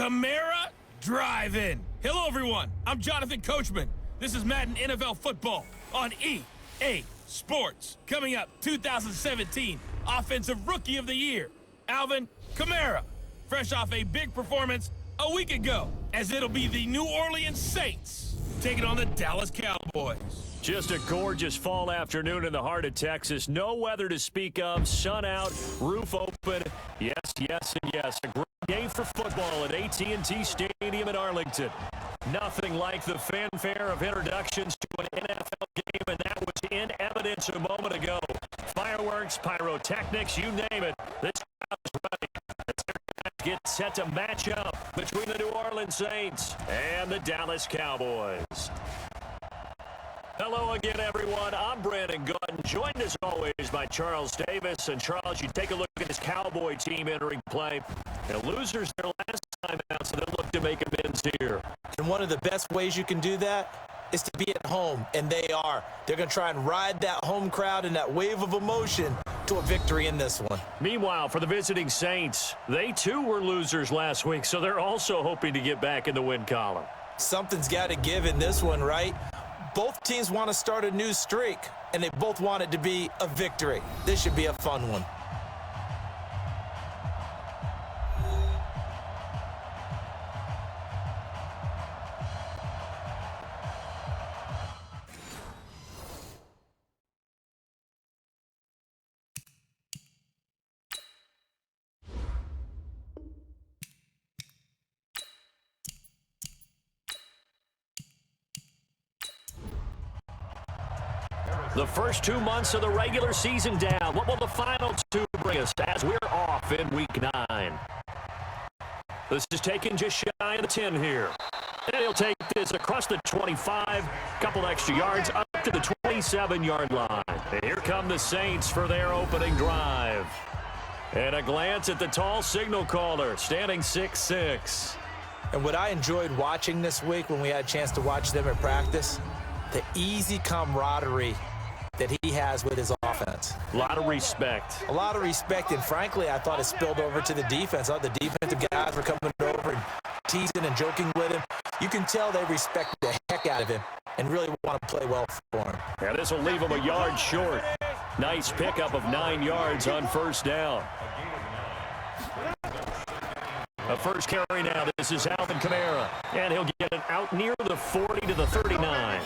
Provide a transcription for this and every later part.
Kamara drive-in. Hello, everyone. I'm Jonathan Coachman. This is Madden NFL Football on EA Sports. Coming up, 2017 Offensive Rookie of the Year, Alvin Kamara. Fresh off a big performance a week ago, as it'll be the New Orleans Saints taking on the Dallas Cowboys. Just a gorgeous fall afternoon in the heart of Texas. No weather to speak of. Sun out, roof open. Yes, yes, and yes. A great game for football at AT&T Stadium in Arlington. Nothing like the fanfare of introductions to an NFL game, and that was in evidence a moment ago. Fireworks, pyrotechnics, you name it. This crowd is ready. Get set to match up between the New Orleans Saints and the Dallas Cowboys. Hello again, everyone. I'm Brandon Gunn, joined as always by Charles Davis. And Charles, you take a look at this Cowboy team entering play. The losers their last time out, so they'll look to make amends here. And one of the best ways you can do that is to be at home, and they are. They're going to try and ride that home crowd and that wave of emotion to a victory in this one. Meanwhile, for the visiting Saints, they too were losers last week, so they're also hoping to get back in the win column. Something's got to give in this one, right? Both teams want to start a new streak, and they both want it to be a victory. This should be a fun one. The first 2 months of the regular season down. What will the final two bring us as we're off in week 9? This is taking just shy of the 10 here. And he'll take this across the 25, couple extra yards up to the 27-yard line. And here come the Saints for their opening drive. And a glance at the tall signal caller, standing 6'6". And what I enjoyed watching this week when we had a chance to watch them at practice, the easy camaraderie that he has with his offense. A lot of respect. A lot of respect, and frankly, I thought it spilled over to the defense. The defensive guys were coming over and teasing and joking with him. You can tell they respect the heck out of him and really want to play well for him. Yeah, this will leave him a yard short. Nice pickup of 9 yards on first down. A first carry now. This is Alvin Kamara, and he'll get it out near the 40 to the 39.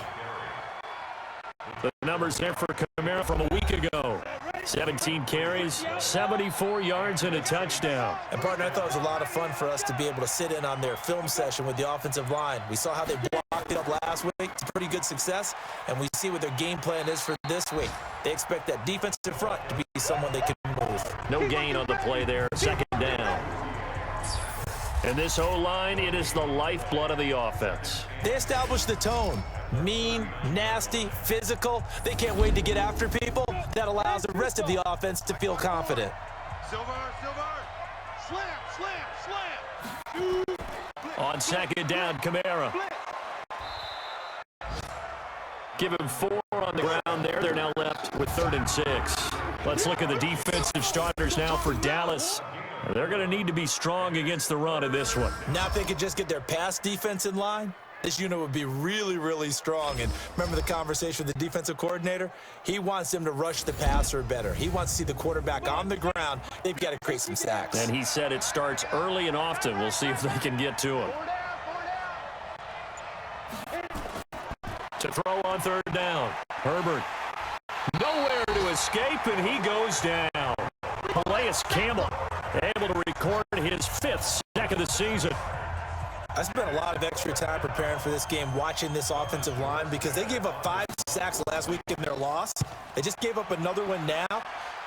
The numbers there for Kamara from a week ago. 17 carries, 74 yards, and a touchdown. And, partner, I thought it was a lot of fun for us to be able to sit in on their film session with the offensive line. We saw how they blocked it up last week. It's pretty good success, and we see what their game plan is for this week. They expect that defensive front to be someone they can move. No gain on the play there, second down. And this O-line, it is the lifeblood of the offense. They established the tone. Mean, nasty, physical. They can't wait to get after people. That allows the rest of the offense to feel confident. Silver, slam. On second down, Kamara. Give him 4 on the ground there. They're now left with 3rd and 6. Let's look at the defensive starters now for Dallas. They're going to need to be strong against the run in this one. Now if they could just get their pass defense in line, this unit would be really, really strong. And remember the conversation with the defensive coordinator? He wants them to rush the passer better. He wants to see the quarterback on the ground. They've got to create some sacks. And he said it starts early and often. We'll see if they can get to him. To throw on 3rd down. Herbert. Nowhere to escape, and he goes down. Calais Campbell able to record his 5th sack of the season. I spent a lot of extra time preparing for this game, watching this offensive line, because they gave up 5 sacks last week in their loss. They just gave up another one now.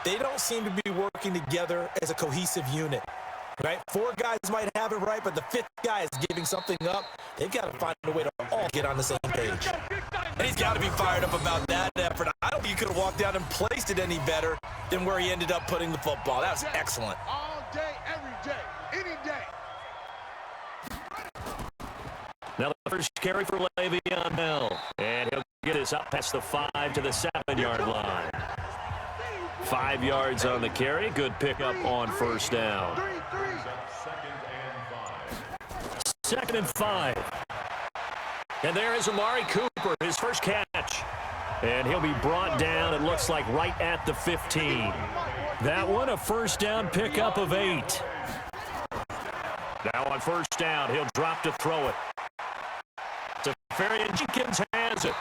They don't seem to be working together as a cohesive unit, right? 4 guys might have it right, but the 5th guy is giving something up. They've got to find a way to all get on the same page. And he's got to be fired up about that effort. I don't think he could have walked down and placed it any better than where he ended up putting the football. That was excellent. All day, every day, any day. Now the first carry for Le'Veon Bell. And he'll get us up past the 5 to the 7-yard line. 5 yards on the carry. Good pickup on first down. 2nd and 5. And there is Amari Cooper, his first catch. And he'll be brought down, it looks like, right at the 15. That one, a first down pickup of 8. Now on first down, he'll drop to throw it. Safarian Jenkins has it.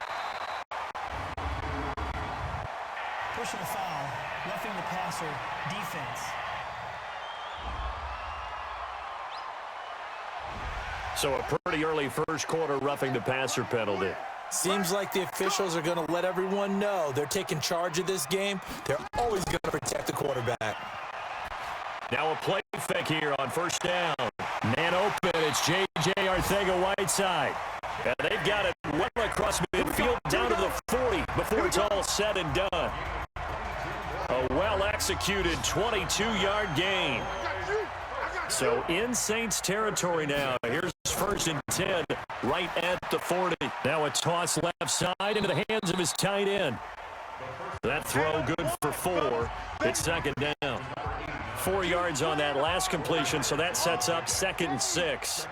Personal foul, roughing the passer, defense. So a pretty early first quarter roughing the passer penalty. Seems like the officials are going to let everyone know they're taking charge of this game. They're always going to protect the quarterback. Now a play fake here on first down. Man open, it's J.J. Arcega-Whiteside. And they've got it well across midfield down to the 40 before it's all said and done. A well-executed 22-yard gain. So in Saints territory now. Here's first and 10 right at the 40. Now a toss left side into the hands of his tight end. That throw good for 4. It's second down. 4 yards on that last completion, so that sets up 2nd and 6.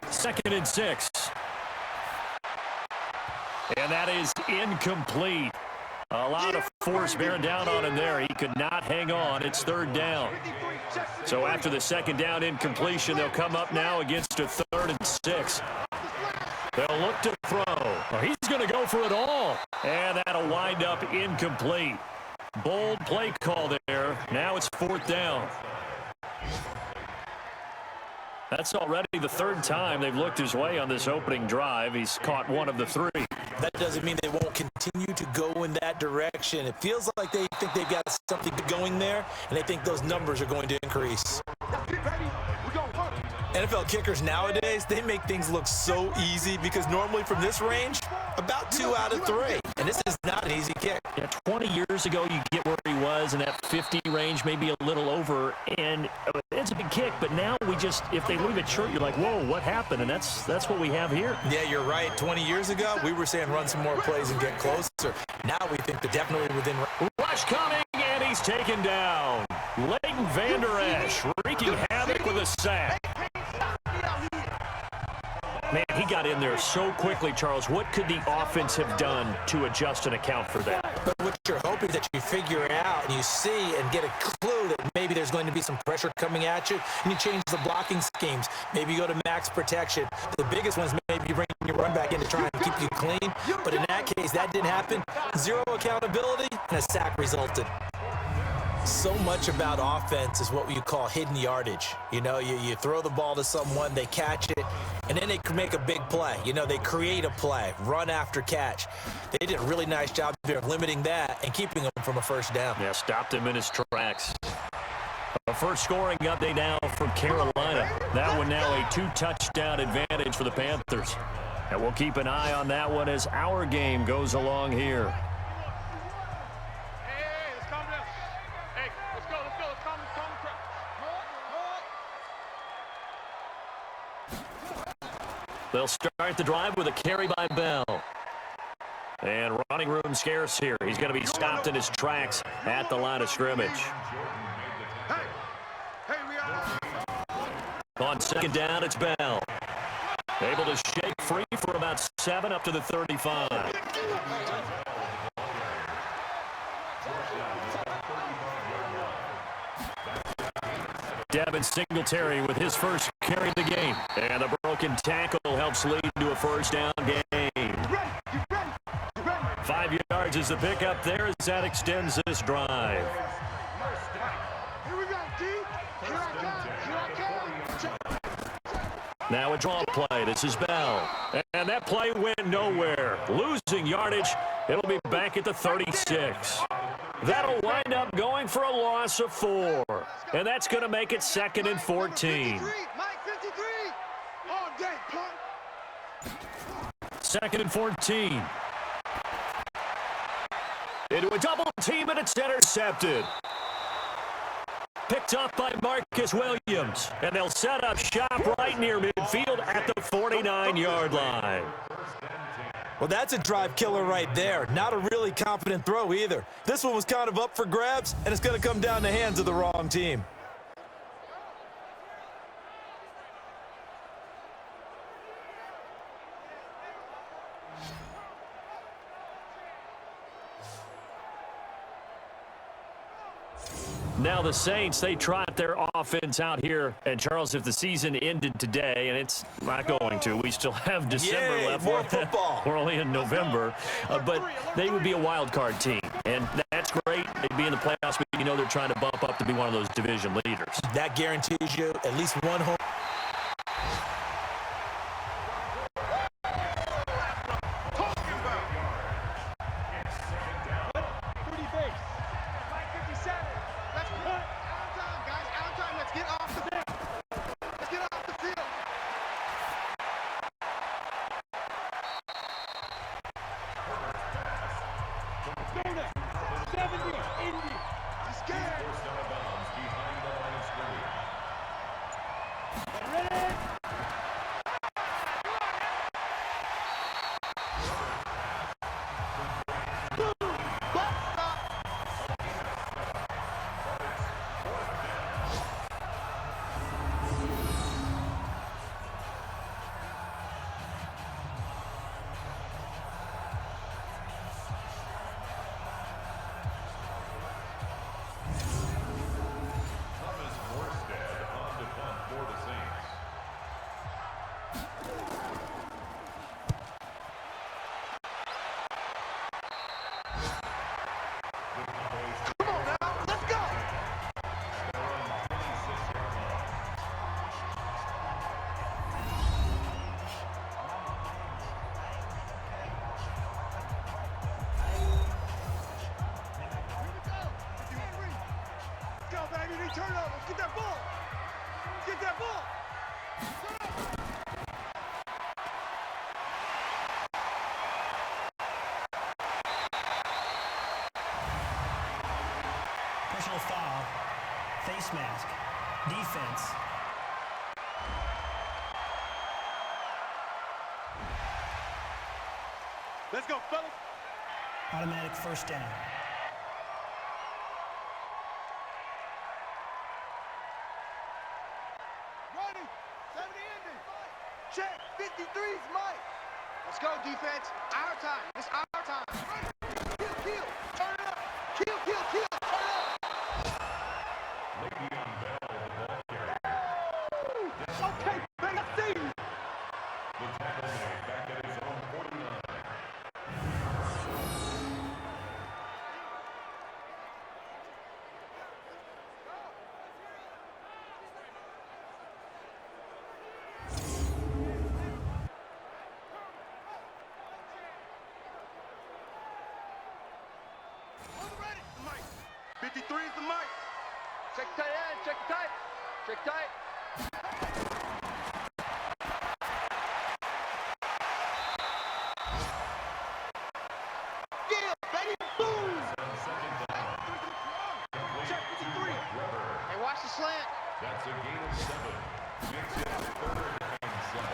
2nd and 6. And that is incomplete. A lot of force bearing down on him there. He could not hang on. It's 3rd down. So after the 2nd down incompletion, they'll come up now against a 3rd and 6. They'll look to throw. Oh, he's going to go for it all. And that'll wind up incomplete. Bold play call there. Now it's 4th down. That's already the 3rd time they've looked his way on this opening drive. He's caught 1 of the 3. That doesn't mean they won't continue to go in that direction. It feels like they think they've got something going there, and they think those numbers are going to increase. NFL kickers nowadays, they make things look so easy because normally from this range, about 2 out of 3. And this is not an easy kick. Yeah, 20 years ago, you get where he was in that 50 range, maybe a little over, and it's a big kick. But now we just, if they leave it short, you're like, whoa, what happened? And that's what we have here. Yeah, you're right. 20 years ago, we were saying run some more plays and get closer. Now we think they're definitely within. Rush coming, and he's taken down. Leighton Vander Esch wreaking havoc with a sack. Man, he got in there so quickly, Charles. What could the offense have done to adjust and account for that? But what you're hoping is that you figure it out and you see and get a clue that maybe there's going to be some pressure coming at you, and you change the blocking schemes. Maybe you go to max protection. The biggest ones, maybe you bring your run back in to try and keep you clean. But in that case, that didn't happen. 0 accountability, and a sack resulted. So much about offense is what you call hidden yardage. You know, you throw the ball to someone, they catch it, and then they can make a big play. You know, they create a play, run after catch. They did a really nice job there of limiting that and keeping him from a first down. Yeah, stopped him in his tracks. A first scoring update now from Carolina. That one now a 2-touchdown advantage for the Panthers. And we'll keep an eye on that one as our game goes along here. They'll start the drive with a carry by Bell. And running room scarce here. He's going to be stopped in his tracks at the line of scrimmage. On 2nd down, it's Bell. Able to shake free for about 7 up to the 35. Devin Singletary with his first carry of the game. And the broken tackle helps lead to a first down gain. 5 yards is the pickup there as that extends this drive. Now a draw play. This is Bell. And that play went nowhere. Losing yardage. It'll be back at the 36. That'll wind up going for a loss of 4. And that's going to make it 2nd and 14. 2nd and 14. Into a double team, and it's intercepted. Picked up by Marcus Williams. And they'll set up shop right near midfield at the 49-yard line. Well, that's a drive killer right there. Not a really confident throw either. This one was kind of up for grabs, and it's going to come down the hands of the wrong team. Now the Saints, they trot their offense out here. And, Charles, if the season ended today, and it's not going to, we still have December left. More football. We're only in November. But they would be a wild card team. And that's great. They'd be in the playoffs, but you know they're trying to bump up to be one of those division leaders. That guarantees you at least one home. Turnover. Get that ball. Get that ball. Personal foul. Face mask. Defense. Let's go, fellas. Automatic first down. Check, 53's Mike. Let's go, defense. Our time. It's our time. Kill, kill. Turn it up. Kill, kill, kill. Turn it up. Okay, man, I see you. The tackle made back at his own 49. Check tight end, check tight. Check tight. Yeah, baby, boom! Check 53. Hey, watch the slant. That's a gain of 7. Makes it 3rd and 7.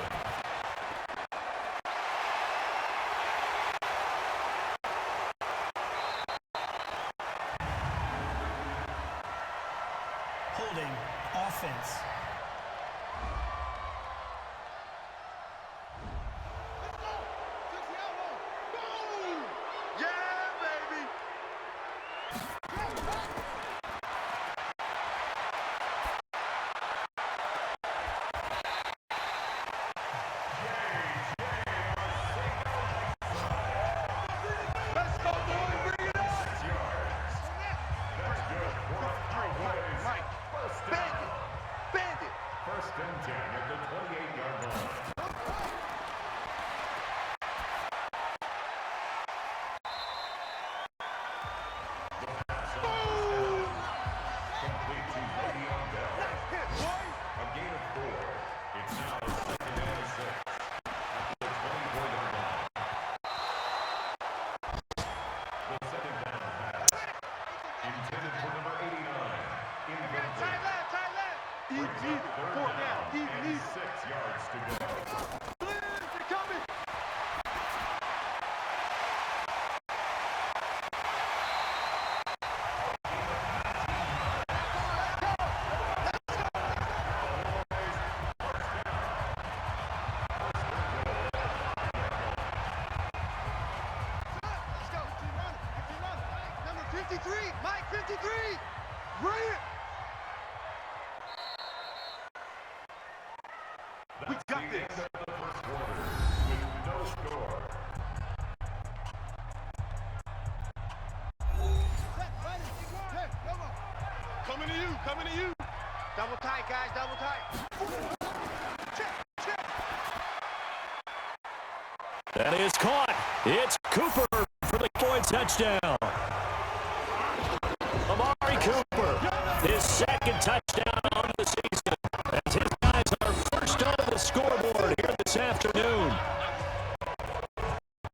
Holding offense. Let's go. Touch the elbow. Boom! Yeah, baby. Let's go, boy. Bring it on. 6 yards. That's good for the Cowboys. Mike. Bandit. Bandit. 1st and 10 at the 28-yard line. Complete to Le'Veon Bell. Nice hit, boy. A gain of 4. It's now 2nd and 6 at the 24-yard line. The 2nd down pass intended for number 89. Incomplete. Tight left. Brings Even. up 3rd 4 down down. and Even. 6 yards to go. Blitz, they're coming. Let's go. Number 53. Mike, 53. Bring it. We got this. The first quarter with no score. Coming to you, coming to you. Double tight, guys, double tight. Check. That is caught. It's Cooper for the Cowboys touchdown. Amari Cooper, his second touchdown on the season. As his guys are first on the scoreboard here this afternoon.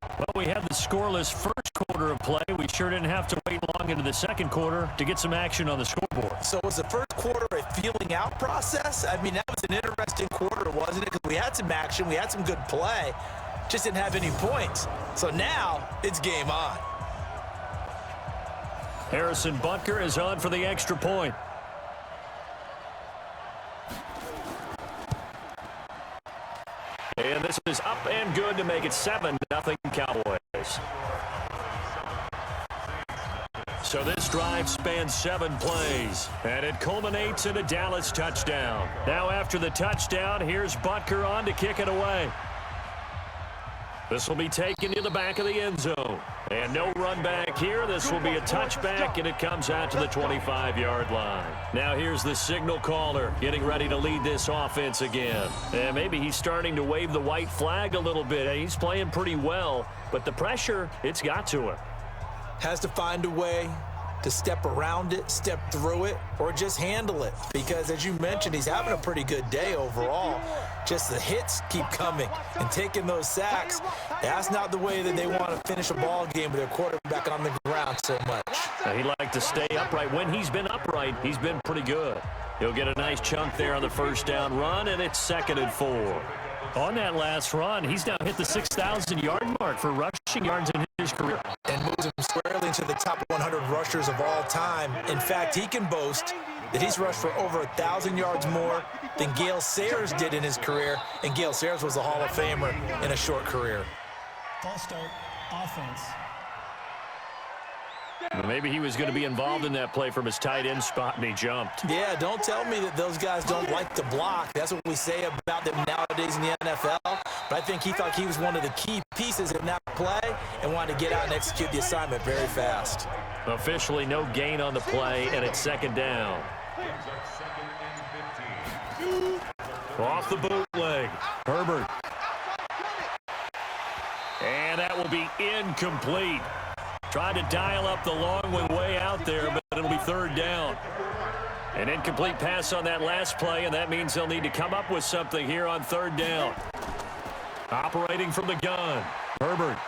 Well, we had the scoreless first quarter of play. We sure didn't have to wait long into the second quarter to get some action on the scoreboard. So was the first quarter a feeling out process? I mean, that was an interesting quarter, wasn't it? Because we had some action, we had some good play, just didn't have any points. So now it's game on. Harrison Butker is on for the extra point. And this is up and good to make it 7-0 Cowboys. So this drive spans 7 plays, and it culminates in a Dallas touchdown. Now after the touchdown, here's Butker on to kick it away. This will be taken to the back of the end zone. And no run back here. This will be a touchback, and it comes out to the 25-yard line. Now here's the signal caller getting ready to lead this offense again. And maybe he's starting to wave the white flag a little bit. He's playing pretty well, but the pressure, it's got to him. Has to find a way to step around it, step through it, or just handle it. Because as you mentioned, he's having a pretty good day overall. Just the hits keep coming and taking those sacks. That's not the way that they want to finish a ball game with their quarterback on the ground so much. Now, he'd like to stay upright. When he's been upright, he's been pretty good. He'll get a nice chunk there on the first down run, and it's 2nd and 4. On that last run, he's now hit the 6,000-yard mark for rushing yards in his career. And moves him squarely into the top 100 rushers of all time. In fact, he can boast that he's rushed for over 1,000 yards more than Gale Sayers did in his career. And Gale Sayers was a Hall of Famer in a short career. False start, offense. Maybe he was going to be involved in that play from his tight end spot, and he jumped. Yeah, don't tell me that those guys don't like to block. That's what we say about them nowadays in the NFL. But I think he thought he was one of the key pieces in that play and wanted to get out and execute the assignment very fast. Officially no gain on the play, and it's 2nd down. Off the bootleg, Herbert. And that will be incomplete. Tried to dial up the long one way out there, but it'll be 3rd down. An incomplete pass on that last play, and that means they'll need to come up with something here on 3rd down. Operating from the gun, Herbert.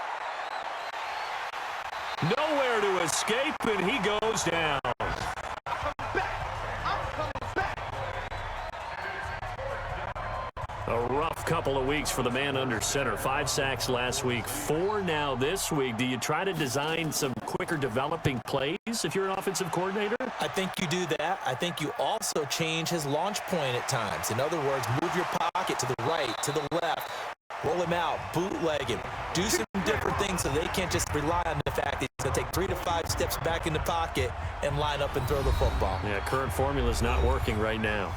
Nowhere to escape, and he goes down. A rough couple of weeks for the man under center. 5 sacks last week, 4 now this week. Do you try to design some quicker developing plays if you're an offensive coordinator? I think you do that. I think you also change his launch point at times. In other words, move your pocket to the right, to the left, roll him out, bootleg him, do some different things so they can't just rely on the fact that he's going to take 3 to 5 steps back in the pocket and line up and throw the football. Yeah, current formula is not working right now.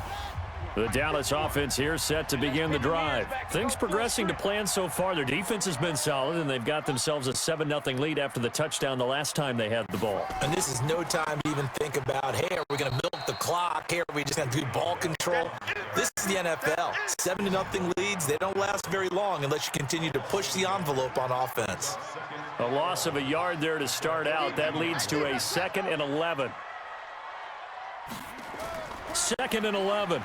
The Dallas offense here set to begin the drive. Things progressing to plan so far. Their defense has been solid, and they've got themselves a 7-0 lead after the touchdown the last time they had the ball. And this is no time to even think about, hey, are we going to milk the clock? Hey, are we just going to do ball control? This is the NFL. 7-0 leads, they don't last very long unless you continue to push the envelope on offense. A loss of a yard there to start out. That leads to a 2nd and 11. 2nd and 11.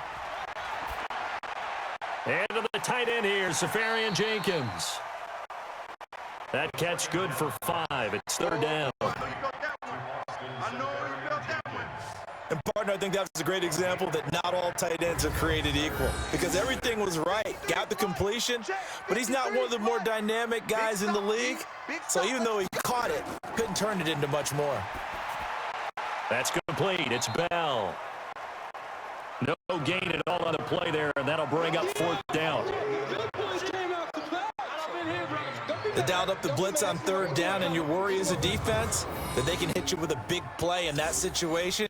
And to the tight end here, Safarian Jenkins. That catch good for 5. It's 3rd down. And, partner, I think that was a great example that not all tight ends are created equal because everything was right. Got the completion, but he's not one of the more dynamic guys in the league. So even though he caught it, couldn't turn it into much more. That's complete. It's Bell. No gain at all on the play there, and that'll bring up 4th down. They dialed up the blitz on third down, and your worry as a defense that they can hit you with a big play in that situation.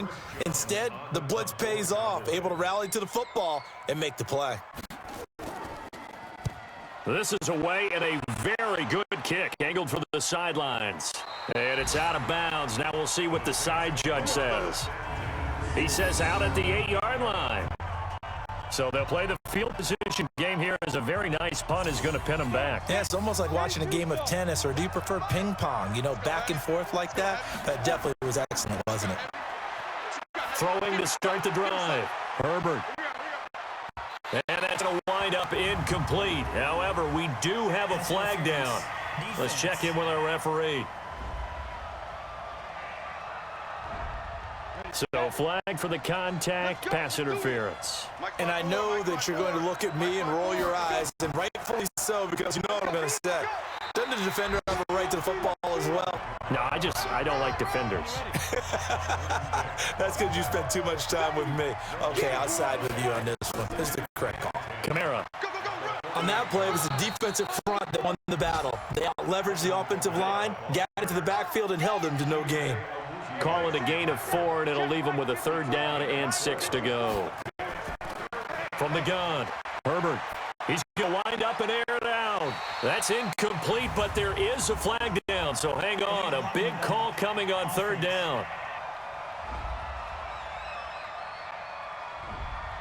Instead, the blitz pays off, able to rally to the football and make the play. This is away and a very good kick, angled for the sidelines. And it's out of bounds. Now we'll see what the side judge says. He says out at the 8-yard line. So they'll play the field position game here as a very nice punt is going to pin them back. Yeah, it's almost like watching a game of tennis, or do you prefer ping pong? You know, back and forth like that? That definitely was excellent, wasn't it? Throwing to start the drive. Herbert. And that's going to wind up incomplete. However, we do have a flag down. Let's check in with our referee. So, flag for the contact, pass interference. And I know that you're going to look at me and roll your eyes, and rightfully so, because you know what I'm going to say. Doesn't the defender have a right to the football as well? No, I don't like defenders. That's because you spent too much time with me. Okay, I'll side with you on this one. This is the correct call. Kamara. On that play, it was the defensive front that won the battle. They out-leveraged the offensive line, got into the backfield, and held them to no gain. Call it a gain of 4, and it'll leave them with a 3rd down and 6 to go. From the gun, Herbert. He's going to wind up and air it out. That's incomplete, but there is a flag down, so hang on. A big call coming on 3rd down.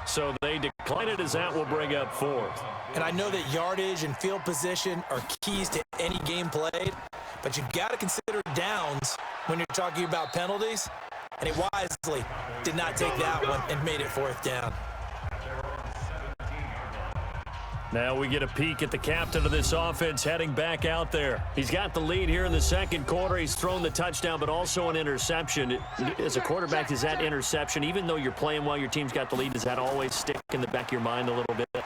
So they decline it as that will bring up 4th. And I know that yardage and field position are keys to any game played, but you've got to consider downs when you're talking about penalties. And he wisely did not take that one and made it 4th down. Now we get a peek at the captain of this offense heading back out there. He's got the lead here in the 2nd quarter. He's thrown the touchdown, but also an interception. As a quarterback, is that interception, even though you're playing well, your team's got the lead, does that always stick in the back of your mind a little bit?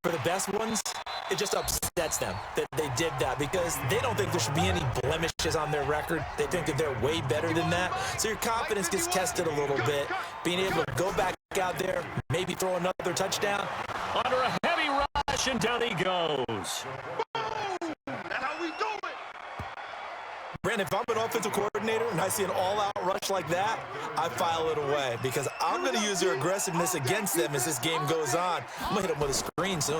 For the best ones, it just upsets them that they did that because they don't think there should be any blemishes on their record. They think that they're way better than that. So your confidence gets tested a little bit. Being able to go back out there, maybe throw another touchdown. Under a heavy rush, and down he goes. Boom! That's how we do it. Brandon, if I'm an offensive coordinator and I see an all-out rush like that, I file it away because I'm going to use their aggressiveness against them as this game goes on. I'm going to hit them with a screen soon.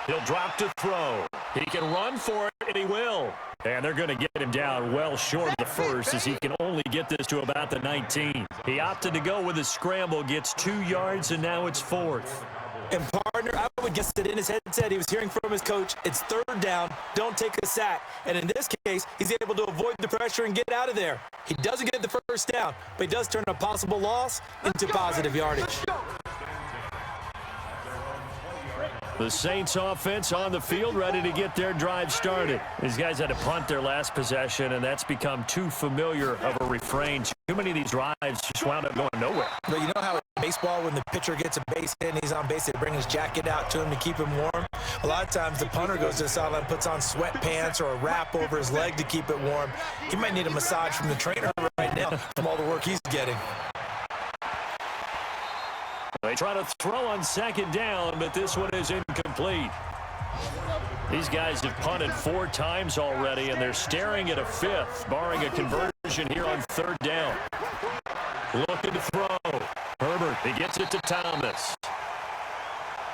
He'll drop to throw. He can run for it, and he will. And they're going to get him down well short of the 1st as he can only get this to about the 19. He opted to go with a scramble, gets 2 yards, and now it's 4th. And partner, I would guess that in his headset he was hearing from his coach, it's 3rd down, don't take a sack. And in this case, he's able to avoid the pressure and get out of there. He doesn't get the 1st down, but he does turn a possible loss into positive yardage. The Saints offense on the field, ready to get their drive started. These guys had to punt their last possession, and that's become too familiar of a refrain. Too many of these drives just wound up going nowhere. But you know how in baseball, when the pitcher gets a base hit and he's on base, they bring his jacket out to him to keep him warm? A lot of times the punter goes to the sideline, puts on sweatpants or a wrap over his leg to keep it warm. He might need a massage from the trainer right now from all the work he's getting. They try to throw on 2nd down, but this one is incomplete. These guys have punted 4 times already, and they're staring at a 5th, barring a conversion here on 3rd down. Looking to throw. Herbert, he gets it to Thomas.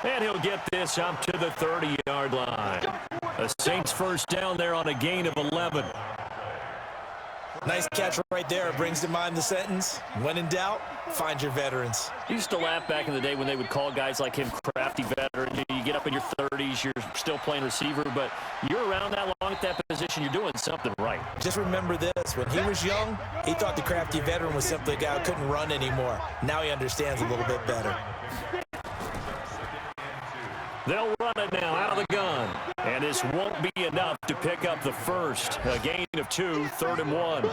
And he'll get this up to the 30-yard line. The Saints 1st down there on a gain of 11. Nice catch right there. It brings to mind the sentence, when in doubt, find your veterans. I used to laugh back in the day when they would call guys like him crafty veteran. You get up in your 30s, you're still playing receiver, but you're around that long at that position, you're doing something right. Just remember this. When he was young, he thought the crafty veteran was simply a guy who couldn't run anymore. Now he understands a little bit better. They'll run it now out of the gun. And this won't be enough to pick up the 1st. A gain of 2, 3rd and 1.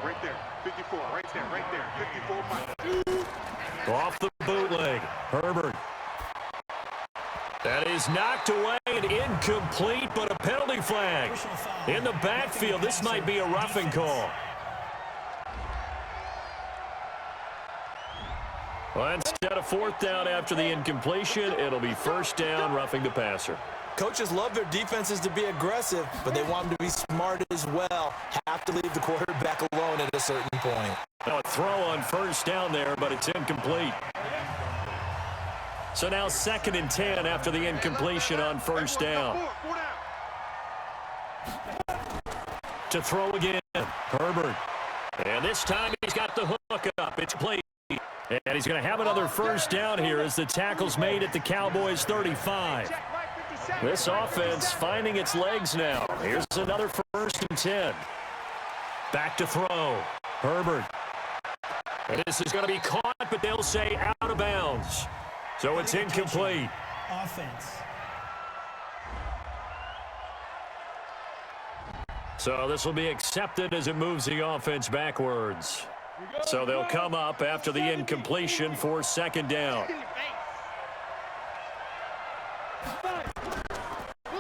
Right there, 54, right there, 54. Off the bootleg, Herbert. That is knocked away and incomplete, but a penalty flag. In the backfield, this might be a roughing call. Well, instead of 4th down after the incompletion, it'll be 1st down, roughing the passer. Coaches love their defenses to be aggressive, but they want them to be smart as well. Have to leave the quarterback alone at a certain point. Now a throw on first down there, but it's incomplete. So now 2nd and 10 after the incompletion on first down. To throw again, Herbert. And this time he's got the hook up. It's played. And he's going to have another first down here as the tackle's made at the Cowboys 35. This offense finding its legs now. Here's another 1st and 10. Back to throw. Herbert. And this is going to be caught, but they'll say out of bounds. So it's incomplete. Offense. So this will be accepted as it moves the offense backwards. So they'll come up after the incompletion for 2nd down.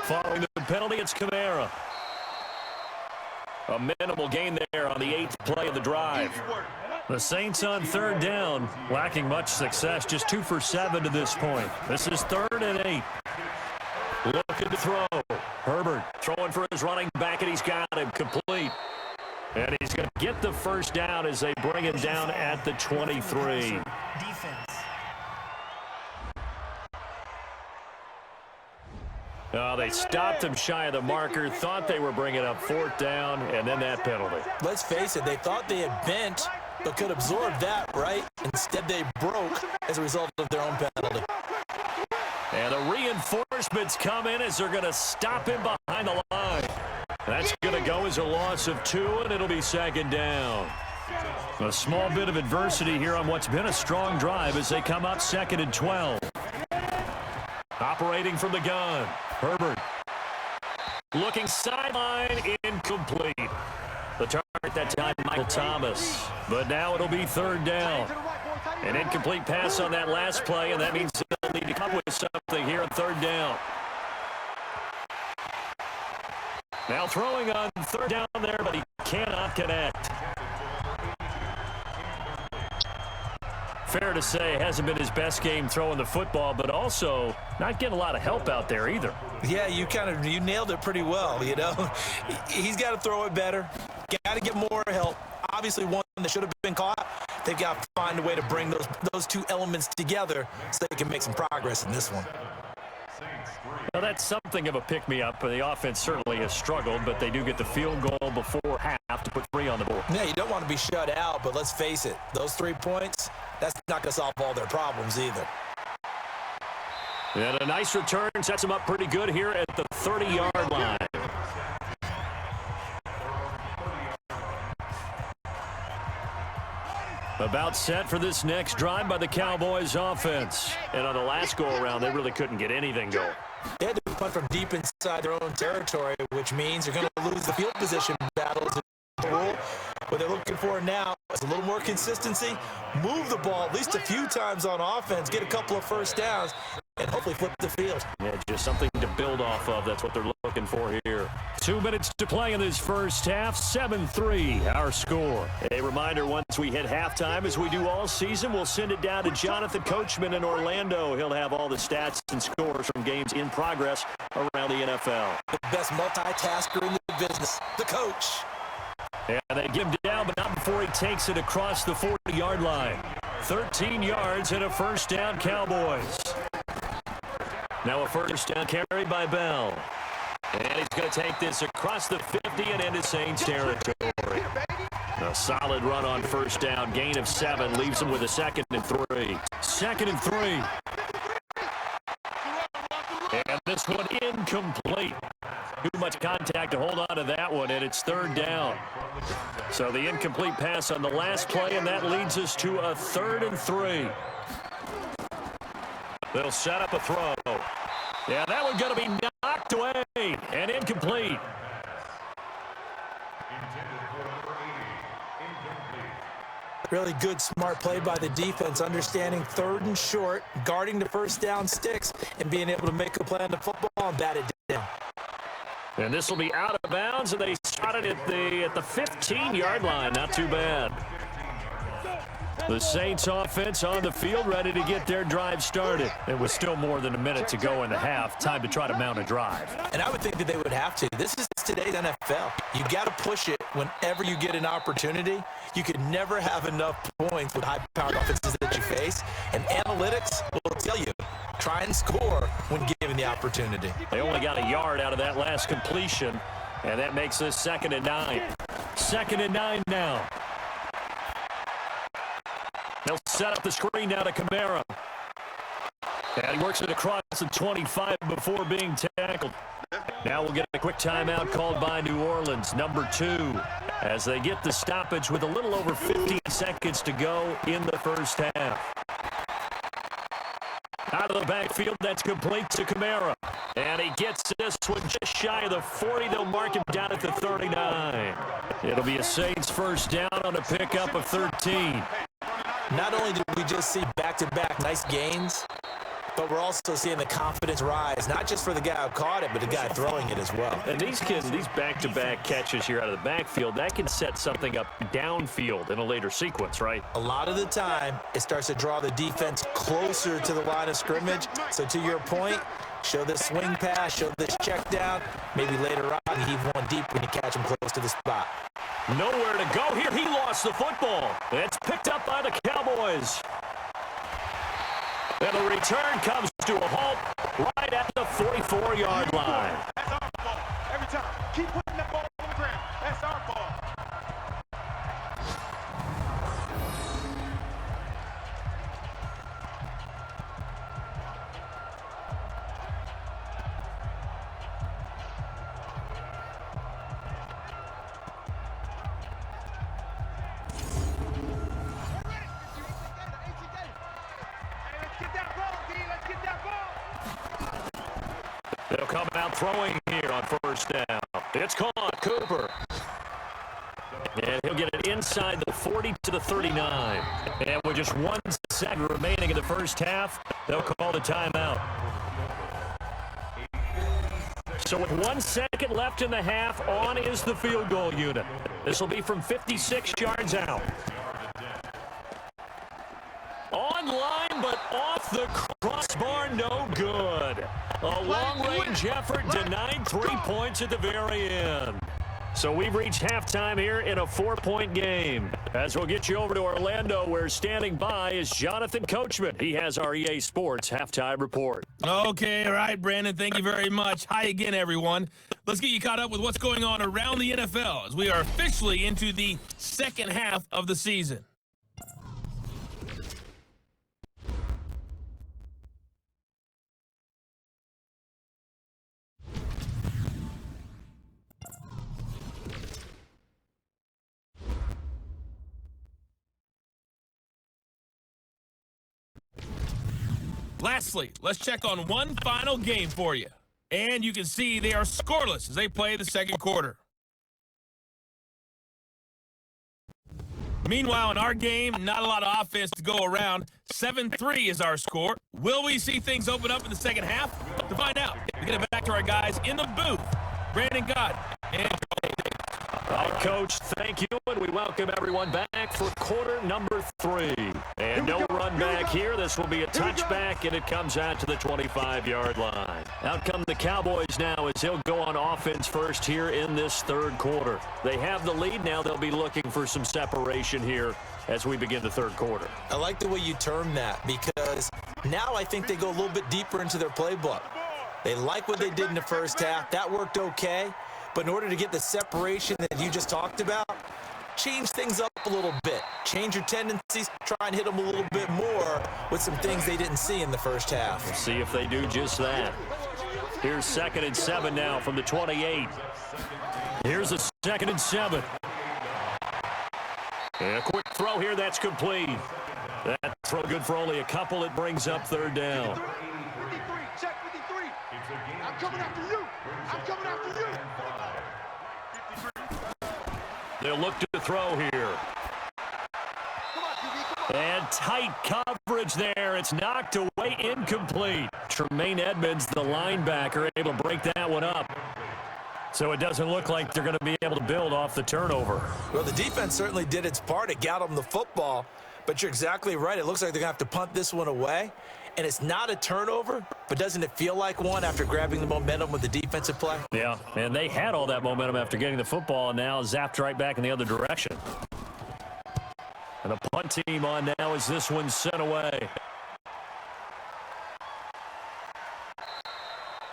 Following the penalty, it's Kamara. A minimal gain there on the 8th play of the drive. The Saints on 3rd down, lacking much success, just 2 for 7 to this point. This is 3rd and 8. Looking to throw. Herbert throwing for his running back, and he's got him complete. And he's going to get the first down as they bring him down at the 23. Defense. They stopped him shy of the marker, thought they were bringing up 4th down, and then that penalty. Let's face it, they thought they had bent, but could absorb that, right? Instead, they broke as a result of their own penalty. And the reinforcements come in as they're going to stop him behind the line. That's going to go as a loss of 2, and it'll be 2nd down. A small bit of adversity here on what's been a strong drive as they come up 2nd and 12. Operating from the gun, Herbert. Looking sideline, incomplete. The target that time, Michael Thomas. But now it'll be 3rd down. An incomplete pass on that last play, and that means they'll need to come up with something here on 3rd down. Now throwing on 3rd down there, but he cannot connect. Fair to say, hasn't been his best game throwing the football, but also not getting a lot of help out there either. Yeah, you nailed it pretty well, you know. He's got to throw it better. Got to get more help. Obviously, one that should have been caught. They've got to find a way to bring those 2 elements together so they can make some progress in this one. Now, that's something of a pick-me-up. The offense certainly has struggled, but they do get the field goal before half to put 3 on the board. Yeah, you don't want to be shut out, but let's face it, those 3 points, that's not going to solve all their problems either. And a nice return sets them up pretty good here at the 30-yard line. About set for this next drive by the Cowboys offense. And on the last go-around, they really couldn't get anything going. They had to punt from deep inside their own territory, which means they're going to lose the field position battles. What they're looking for now is a little more consistency, move the ball at least a few times on offense, get a couple of first downs, and hopefully flip the field. Yeah, just something to build off of. That's what they're looking for here. 2 minutes to play in this first half. 7-3, our score. A reminder, once we hit halftime, as we do all season, we'll send it down to Jonathan Coachman in Orlando. He'll have all the stats and scores from games in progress around the NFL. The best multitasker in the business, the coach. And they give him down, but not before he takes it across the 40-yard line. 13 yards and a first down, Cowboys. Now a first down carry by Bell. And he's going to take this across the 50 and into Saints territory. A solid run on first down. Gain of 7 leaves him with a 2nd and 3. 2nd and 3. And this one incomplete. Too much contact to hold on to that one, and it's 3rd down. So the incomplete pass on the last play, and that leads us to a 3rd and 3. They'll set up a throw. Yeah, that one's going to be knocked away and incomplete. Really good, smart play by the defense, understanding 3rd and short, guarding the first down sticks, and being able to make a play on the football and bat it down. And this will be out of bounds, and they shot it at the 15-yard line. Not too bad. The Saints offense on the field, ready to get their drive started. It was still more than a minute to go in the half. Time to try to mount a drive. And I would think that they would have to. This is today's NFL. You got to push it whenever you get an opportunity. You could never have enough points with high-powered offenses that you face. And analytics will tell you, try and score when given the opportunity. They only got a yard out of that last completion, and that makes this 2nd and 9. 2nd and 9 now. They'll set up the screen now to Kamara. And he works it across the 25 before being tackled. Now we'll get a quick timeout called by New Orleans, number 2, as they get the stoppage with a little over 15 seconds to go in the first half. Out of the backfield, that's complete to Kamara. And he gets this one just shy of the 40. They'll mark him down at the 39. It'll be a Saints first down on a pickup of 13. Not only did we just see back-to-back nice gains, but we're also seeing the confidence rise, not just for the guy who caught it, but the guy throwing it as well. And these kids, these back-to-back catches here out of the backfield, that can set something up downfield in a later sequence, right? A lot of the time, it starts to draw the defense closer to the line of scrimmage. So to your point, show this swing pass, show this check down. Maybe later on, you heave one deep when you catch him close to the spot. Nowhere to go here. He lost the football. It's picked up by the Cowboys. And the return comes to a halt right at the 44-yard line. That's our fault. Every time. Keep putting that ball on the ground. That's our fault. They'll come out throwing here on first down. It's caught. Cooper. And he'll get it inside the 40 to the 39. And with just 1 second remaining in the first half, they'll call the timeout. So with 1 second left in the half, on is the field goal unit. This will be from 56 yards out. Online, but off the crossbar, no good. A long-range effort denied 3 points at the very end. So we've reached halftime here in a 4-point game. As we'll get you over to Orlando, where standing by is Jonathan Coachman. He has our EA Sports halftime report. Okay, all right, Brandon, thank you very much. Hi again, everyone. Let's get you caught up with what's going on around the NFL as we are officially into the second half of the season. Lastly, let's check on one final game for you. And you can see they are scoreless as they play the second quarter. Meanwhile, in our game, not a lot of offense to go around. 7-3 is our score. Will we see things open up in the second half? To find out, we get it back to our guys in the booth. Brandon God and All right, Coach, thank you, and we welcome everyone back for quarter number 3. And no run back here. This will be a touchback, and it comes out to the 25-yard line. Out come the Cowboys now as they'll go on offense first here in this third quarter. They have the lead now. They'll be looking for some separation here as we begin the third quarter. I like the way you term that because now I think they go a little bit deeper into their playbook. They like what they did in the first half. That worked okay. But in order to get the separation that you just talked about, change things up a little bit. Change your tendencies, try and hit them a little bit more with some things they didn't see in the first half. We'll see if they do just that. Here's 2nd and 7 now from the 28. Here's a 2nd and 7. And a quick throw here, that's complete. That throw good for only a couple. It brings up third down. 53, check 53. I'm coming after you. I'm coming after you. They'll look to throw here. And tight coverage there. It's knocked away, incomplete. Tremaine Edmonds, the linebacker, able to break that one up. So it doesn't look like they're going to be able to build off the turnover. Well, the defense certainly did its part. It got them the football. But you're exactly right. It looks like they're going to have to punt this one away. And it's not a turnover, but doesn't it feel like one after grabbing the momentum with the defensive play? Yeah, and they had all that momentum after getting the football, and now zapped right back in the other direction. And the punt team on now as this one's sent away.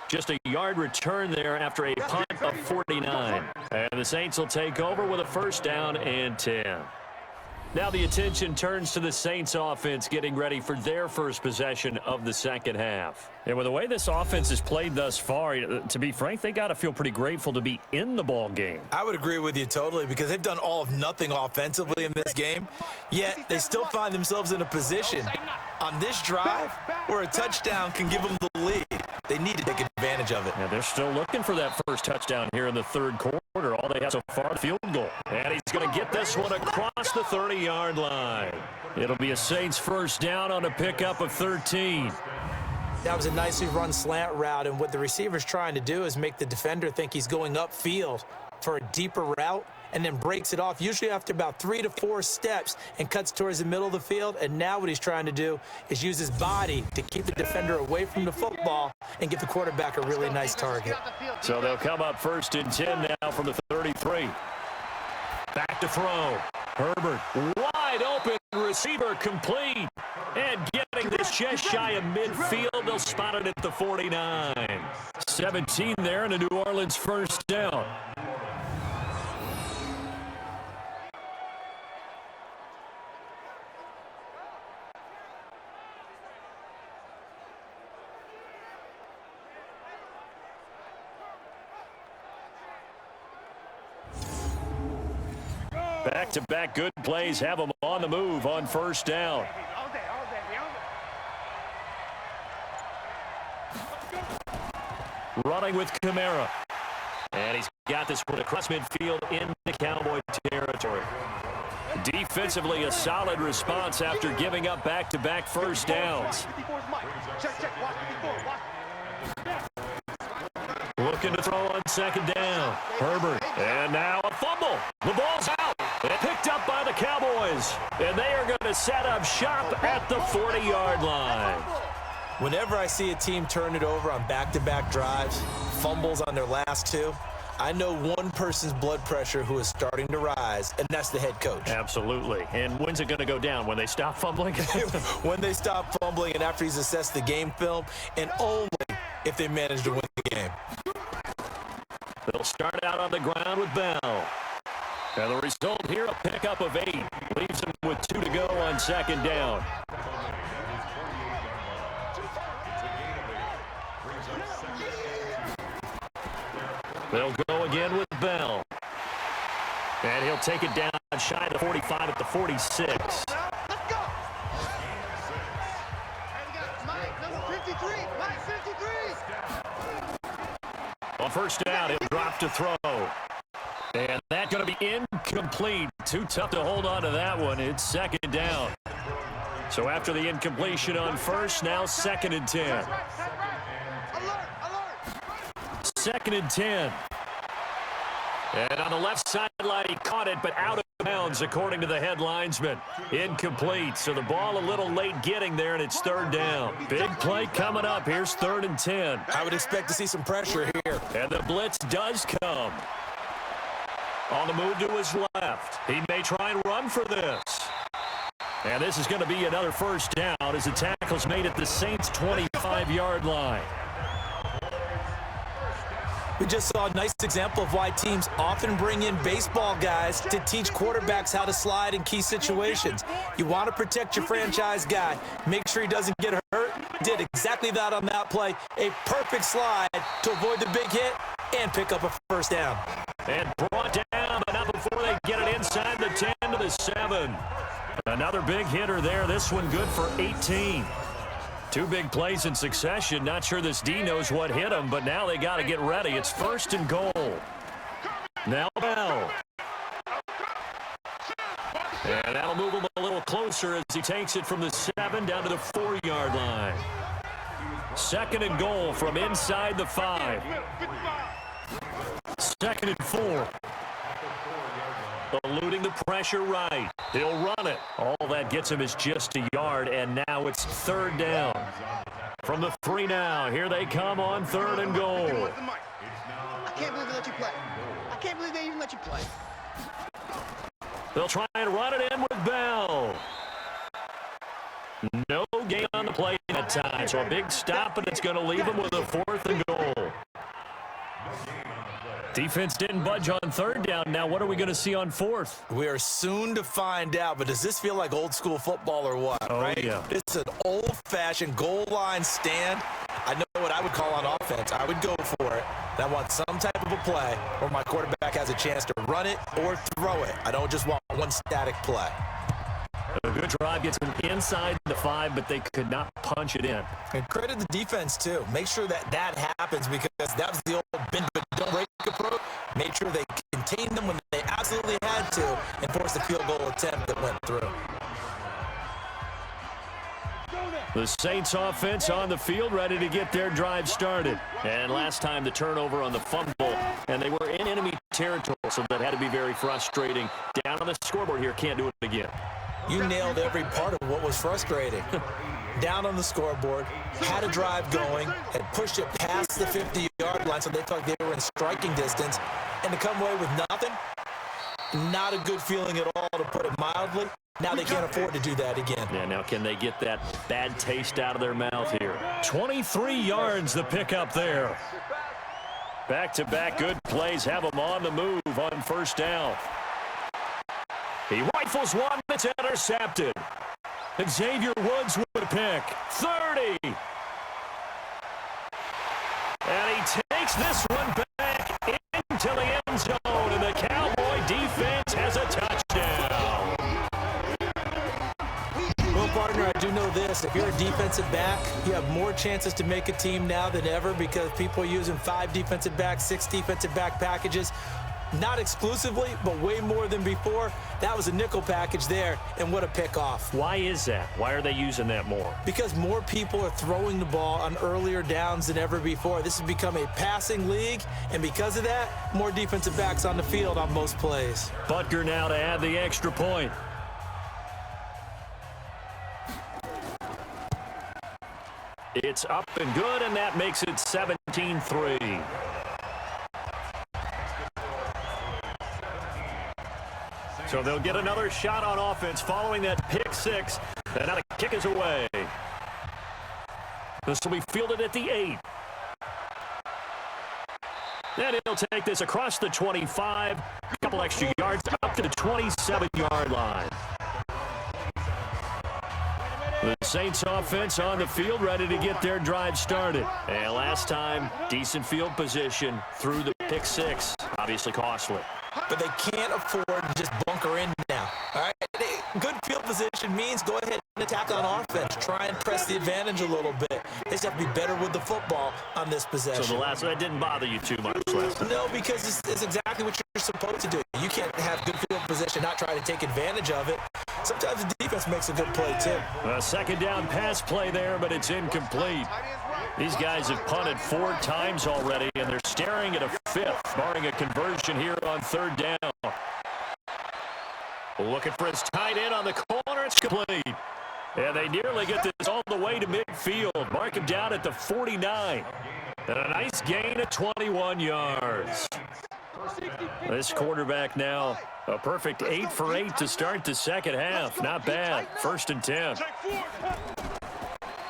Just a yard return there after a punt of 49. And the Saints will take over with a first down and 10. Now the attention turns to the Saints offense getting ready for their first possession of the second half. And with the way this offense has played thus far, to be frank, they got to feel pretty grateful to be in the ball game. I would agree with you totally because they've done all of nothing offensively in this game, yet they still find themselves in a position on this drive where a touchdown can give them the lead. They need to take advantage of it. And they're still looking for that first touchdown here in the third quarter. All they have so far, the field goal. And he's going to get this one across the 30-yard line. It'll be a Saints first down on a pickup of 13. That was a nicely run slant route, and what the receiver's trying to do is make the defender think he's going upfield for a deeper route and then breaks it off, usually after about 3 to 4 steps, and cuts towards the middle of the field. And now what he's trying to do is use his body to keep the defender away from the football and give the quarterback a really nice target. So they'll come up first and 10 now from the 33. Back to throw. Herbert, wide open, receiver complete. And getting this just shy of midfield, they'll spot it at the 49. 17 there, and a New Orleans first down. Back-to-back good plays have them on the move on first down. Running with Kamara. And he's got this one across midfield into Cowboy territory. Defensively, a solid response after giving up back-to-back first downs. Looking to throw on second down. Herbert. And now a fumble. The ball's out. And picked up by the Cowboys. And they are going to set up shop at the 40-yard line. Whenever I see a team turn it over on back-to-back drives, fumbles on their last two, I know one person's blood pressure who is starting to rise, and that's the head coach. Absolutely. And when's it going to go down? When they stop fumbling? When they stop fumbling and after he's assessed the game film, and only if they manage to win the game. They'll start out on the ground with Bell. And the result here, a pickup of 8. Leaves them with 2 to go on second down. They'll go again with Bell. And he'll take it down shy of the 45 at the 46. Let's go. Mike, number 53. Mike, 53. On first down, he'll drop to throw. And that's going to be incomplete. Too tough to hold on to that one. It's second down. So after the incompletion on first, now second and 10. Alert. Second and 10. And on the left sideline, he caught it, but out of bounds, according to the head linesman. Incomplete, so the ball a little late getting there, and it's third down. Big play coming up. Here's third and 10. I would expect to see some pressure here. And the blitz does come. On the move to his left. He may try and run for this. And this is going to be another first down as the tackle's made at the Saints' 25-yard line. We just saw a nice example of why teams often bring in baseball guys to teach quarterbacks how to slide in key situations. You want to protect your franchise guy. Make sure he doesn't get hurt. Did exactly that on that play. A perfect slide to avoid the big hit and pick up a first down. And brought down, but not before they get it inside the 10 to the 7. Another big hitter there. This one good for 18. 2 big plays in succession. Not sure this D knows what hit him, but now they got to get ready. It's first and goal. Now Bell. And that'll move him a little closer as he takes it from the 7 down to the 4-yard line. Second and goal from inside the 5. Second and 4. eluding the pressure right. He'll run it. All that gets him is just a yard, and now it's third down. From the 3 now, here they come on 3rd and goal. I can't believe they let you play. I can't believe they even let you play. They'll try and run it in with Bell. No gain on the play that time, so a big stop, and it's going to leave them with a 4th and goal. Defense didn't budge on 3rd down. Now what are we going to see on 4th? We are soon to find out, but does this feel like old school football or what? Oh, right? yeah. It's an old-fashioned goal line stand. I know what I would call on offense. I would go for it. And I want some type of a play where my quarterback has a chance to run it or throw it. I don't just want one static play. A good drive gets them inside the 5, but they could not punch it in. And credit the defense, too. Make sure that happens, because that was the old bend but don't break approach. Made sure they contained them when they absolutely had to and forced the field goal attempt that went through. The Saints offense on the field, ready to get their drive started. And last time the turnover on the fumble, and they were in enemy territory, so that had to be very frustrating. Down on the scoreboard here, can't do it again. You nailed every part of what was frustrating. Down on the scoreboard, had a drive going, and pushed it past the 50-yard line so they felt like they were in striking distance, and to come away with nothing, not a good feeling at all, to put it mildly. Now they can't afford to do that again. Yeah, now can they get that bad taste out of their mouth here? 23 yards the pickup there. Back-to-back good plays have them on the move on 1st down. He rifles one that's intercepted. Xavier Woods with a pick. 30. And he takes this one back into the end zone, and the Cowboy defense has a touchdown. Well, partner, I do know this. If you're a defensive back, you have more chances to make a team now than ever, because people are using 5 defensive backs, 6 defensive back packages. Not exclusively, but way more than before. That was a nickel package there, and what a pickoff. Why is that? Why are they using that more? Because more people are throwing the ball on earlier downs than ever before. This has become a passing league, and because of that, more defensive backs on the field on most plays. Butker now to add the extra point. It's up and good, and that makes it 17-3. So they'll get another shot on offense following that pick 6. And now the kick is away. This will be fielded at the 8. Then he'll take this across the 25. A couple extra yards up to the 27-yard line. The Saints offense on the field, ready to get their drive started. And last time, decent field position through the pick 6. Obviously costly. But they can't afford to just bunker in now. All right? Good field position means go ahead and attack on offense. Try and press the advantage a little bit. They just have to be better with the football on this possession. So the last one, that didn't bother you too much last time? No, because it's exactly what you're supposed to do. You can't have good field position, not try to take advantage of it. Sometimes the defense makes a good play, too. A 2nd down pass play there, but it's incomplete. These guys have punted 4 times already, and they're staring at a 5th, barring a conversion here on 3rd down. Looking for his tight end on the corner. It's complete. And they nearly get this all the way to midfield. Mark him down at the 49. And a nice gain of 21 yards. This quarterback now a perfect 8 for 8 to start the 2nd half. Not bad. 1st and 10.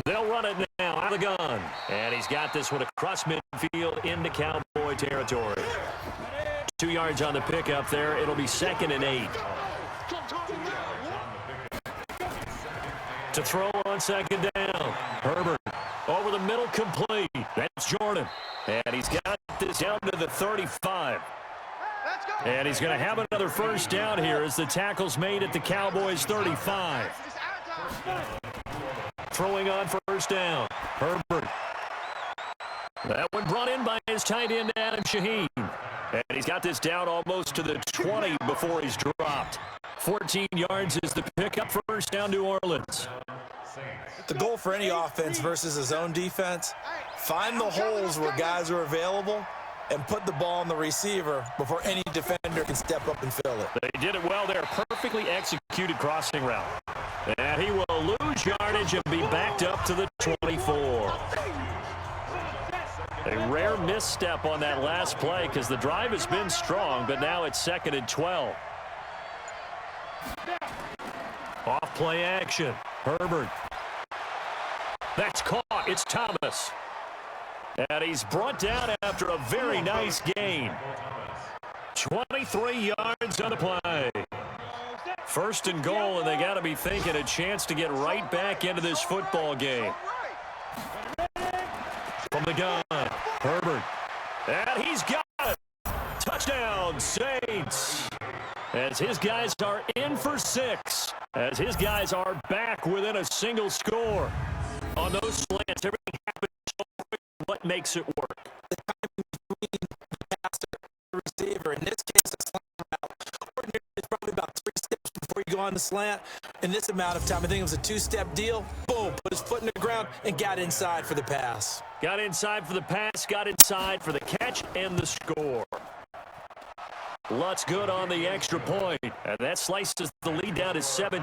They'll run it now out of the gun. And he's got this one across midfield into Cowboy territory. 2 yards on the pickup there. It'll be 2nd and 8. To throw on 2nd down. Herbert over the middle, complete. That's Jordan. And he's got this down to the 35. And he's going to have another 1st down here as the tackle's made at the Cowboys 35. Throwing on 1st down. Herbert. That one brought in by his tight end, Adam Shaheen. And he's got this down almost to the 20 before he's dropped. 14 yards is the pickup, 1st down, New Orleans. The goal for any offense versus his own defense, find the holes where guys are available and put the ball on the receiver before any defender can step up and fill it. They did it well there. Perfectly executed crossing route. And he will lose yardage and be backed up to the 24. A rare misstep on that last play because the drive has been strong, but now it's 2nd and 12. Off play action. Herbert. That's caught. It's Thomas. And he's brought down after a very nice gain. 23 yards on the play. 1st and goal, and they got to be thinking a chance to get right back into this football game. From the gun, Herbert. And he's got it. Touchdown, Saints. As his guys are in for 6. As his guys are back within a single score. On those slants, everything happens so quick. What makes it work? The timing between the passer and the receiver. In this case, the slant route. Ordinarily, it's probably about 3 steps before you go on the slant. In this amount of time, I think it was a 2-step deal. Boom, put his foot in the ground and got inside for the pass. Got inside for the pass, got inside for the catch and the score. Lutz good on the extra point, and that slices the lead down to 17-10.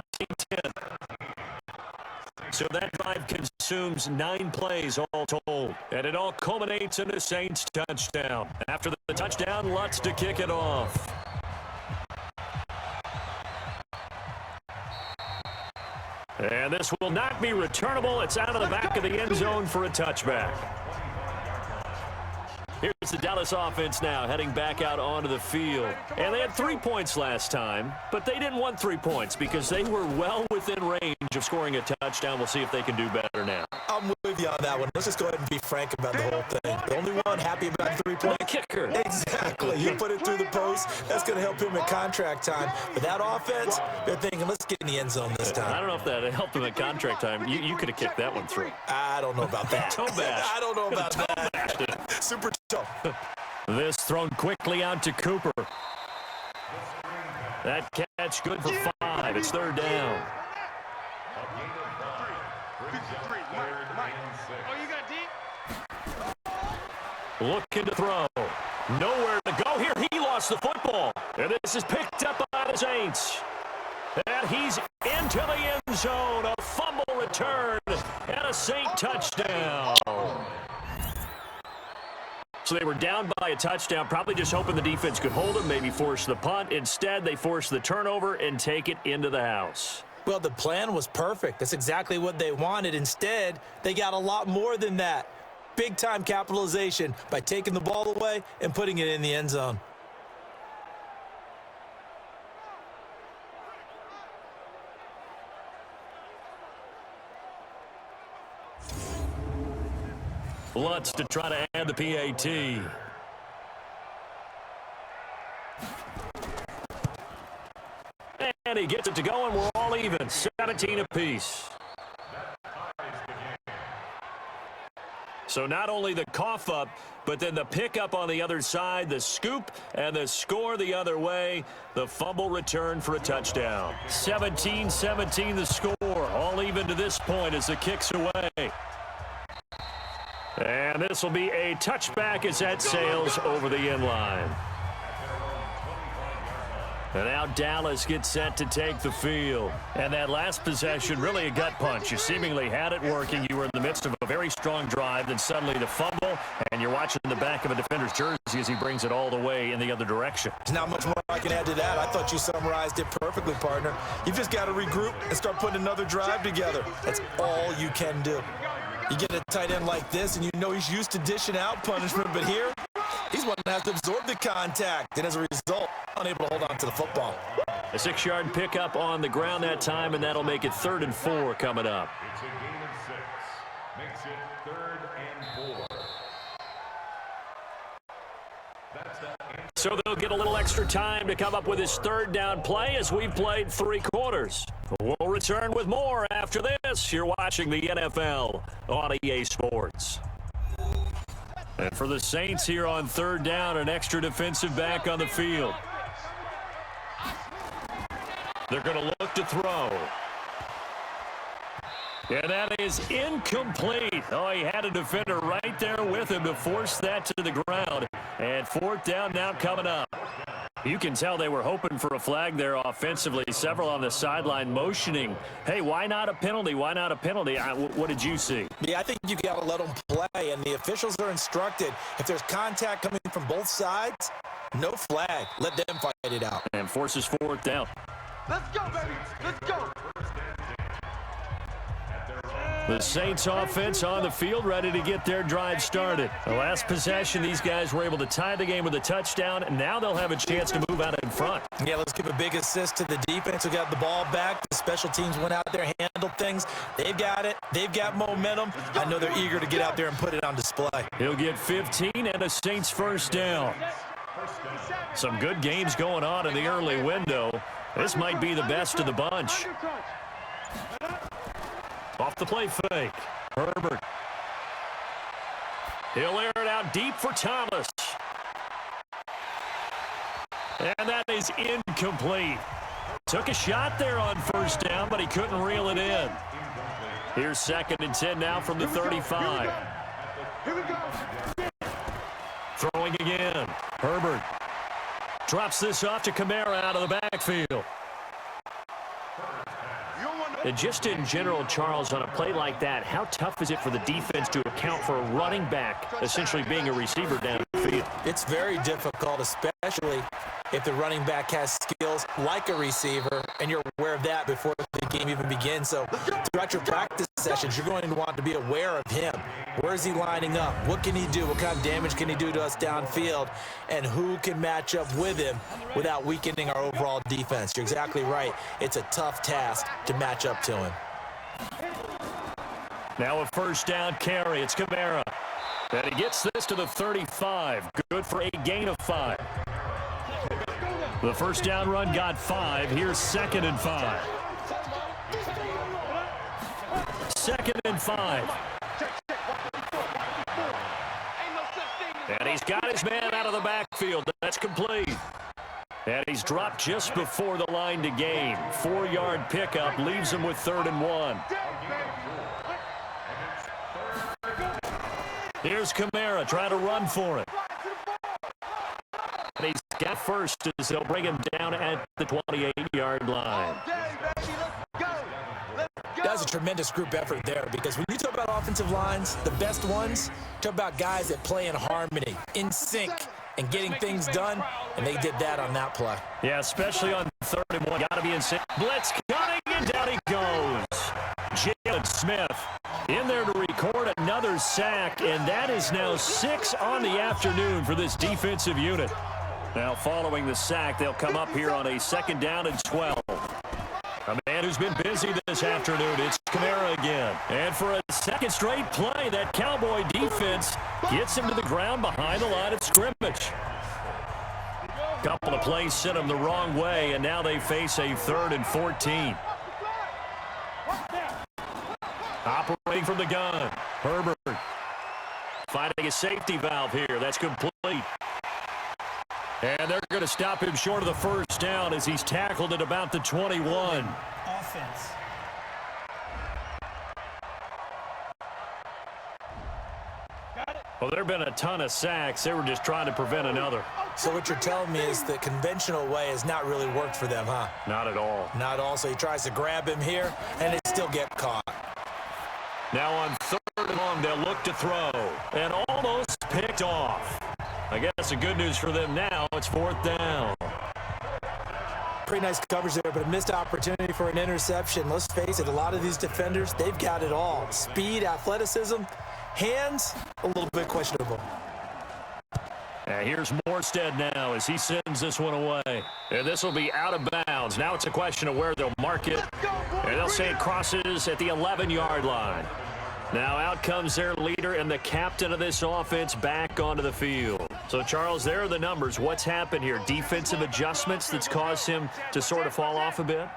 So that drive consumes 9 plays all told, and it all culminates in a Saints touchdown. After the touchdown, Lutz to kick it off. And this will not be returnable. It's out of the back of the end zone for a touchback. Here's the Dallas offense now heading back out onto the field. And they had 3 points last time, but they didn't want 3 points because they were well within range of scoring a touchdown. We'll see if they can do better now. I'm with you on that one. Let's just go ahead and be frank about the whole thing. The only one happy about 3-point kicker. Exactly. You put it through the post. That's going to help him in contract time. But that offense, they're thinking, let's get in the end zone this time. I don't know if that helped him in contract time. You could have kicked that one through. I don't know about that. Toe bash. I don't know about that. Super tough. This thrown quickly out to Cooper. That catch good for 5. It's 3rd down. Looking to throw. Nowhere to go here. He lost the football. And this is picked up by the Saints. And he's into the end zone. A fumble return and a Saint touchdown. So they were down by a touchdown, probably just hoping the defense could hold them, maybe force the punt. Instead, they force the turnover and take it into the house. Well, the plan was perfect. That's exactly what they wanted. Instead, they got a lot more than that. Big-time capitalization by taking the ball away and putting it in the end zone. Lutz to try to add the PAT. And he gets it to go, and we're all even. 17 apiece. So not only the cough up, but then the pickup on the other side, the scoop, and the score the other way. The fumble return for a touchdown. 17-17 the score. All even to this point as the kick's away. And this will be a touchback as that sails over the end line. And now Dallas gets set to take the field. And that last possession, really a gut punch. You seemingly had it working. You were in the midst of a very strong drive. Then suddenly the fumble, and you're watching the back of a defender's jersey as he brings it all the way in the other direction. There's not much more I can add to that. I thought you summarized it perfectly, partner. You've just got to regroup and start putting another drive together. That's all you can do. You get a tight end like this, and you know he's used to dishing out punishment, but here, he's one that has to absorb the contact, and as a result, unable to hold on to the football. A 6-yard pickup on the ground that time, and that'll make it 3rd and 4 coming up. It's a gain of 6. Makes it 3rd and 4. So they'll get a little extra time to come up with his 3rd down play as we've played 3 quarters. We'll return with more after this. You're watching the NFL on EA Sports. And for the Saints here on 3rd down, an extra defensive back on the field. They're going to look to throw. And that is incomplete. Oh, he had a defender right there with him to force that to the ground. And fourth down now coming up. You can tell they were hoping for a flag there offensively. Several on the sideline motioning, hey, why not a penalty? Why not a penalty? What did you see? Yeah, I think you got to let them play, and the officials are instructed. If there's contact coming from both sides, no flag. Let them fight it out. And forces fourth down. Let's go, baby. Let's go. The Saints offense on the field, ready to get their drive started. The last possession, these guys were able to tie the game with a touchdown, and now they'll have a chance to move out in front. Yeah, let's give a big assist to the defense who got the ball back. The special teams went out there, handled things. They've got it. They've got momentum. I know they're eager to get out there and put it on display. He'll get 15 and a Saints first down. Some good games going on in the early window. This might be the best of the bunch. Off the play fake. Herbert. He'll air it out deep for Thomas. And that is incomplete. Took a shot there on first down, but he couldn't reel it in. Here's 2nd and 10 now from the 35. Here we go. Throwing again. Herbert drops this off to Kamara out of the backfield. And just in general, Charles, on a play like that, how tough is it for the defense to account for a running back essentially being a receiver downfield? It's very difficult, especially if the running back has skills like a receiver, and you're aware of that before the game even begins. So throughout your practice sessions, you're going to want to be aware of him. Where is he lining up? What can he do? What kind of damage can he do to us downfield? And who can match up with him without weakening our overall defense? You're exactly right. It's a tough task to match up to him. Now a first down carry. It's Kamara. And he gets this to the 35. Good for a gain of 5. The first down run got 5. Here's 2nd and 5. 2nd and 5. And he's got his man out of the backfield. That's complete. And he's dropped just before the line to gain. 4-yard pickup leaves him with 3rd and 1. Here's Kamara trying to run for it. And he's got first as they'll bring him down at the 28-yard line. That's a tremendous group effort there, because when you talk about offensive lines, the best ones, talk about guys that play in harmony, in sync, and getting things done, and they did that on that play. Yeah, especially on 3rd and 1. Got to be in sync. Blitz coming, and down he goes. Jalen Smith in there to record another sack, and that is now 6 on the afternoon for this defensive unit. Now following the sack, they'll come up here on a 2nd down and 12. A man who's been busy this afternoon, it's Kamara again. And for a second straight play, that Cowboy defense gets him to the ground behind the line of scrimmage. Couple of plays sent him the wrong way, and now they face a 3rd and 14. Operating from the gun, Herbert finding a safety valve here. That's complete. And they're going to stop him short of the first down as he's tackled at about the 21. Offense. Well, there have been a ton of sacks. They were just trying to prevent another. So what you're telling me is the conventional way has not really worked for them, huh? Not at all. Not at all. So he tries to grab him here, and they still get caught. Now on 3rd and long, they'll look to throw. And almost picked off. I guess the good news for them now, it's 4th down. Pretty nice coverage there, but a missed opportunity for an interception. Let's face it, a lot of these defenders, they've got it all. Speed, athleticism, hands, a little bit questionable. And here's Morstead now as he sends this one away. And this will be out of bounds. Now it's a question of where they'll mark it. And they'll say it crosses at the 11-yard line. Now out comes their leader and the captain of this offense back onto the field. So, Charles, there are the numbers. What's happened here? Defensive adjustments that's caused him to sort of fall off a bit?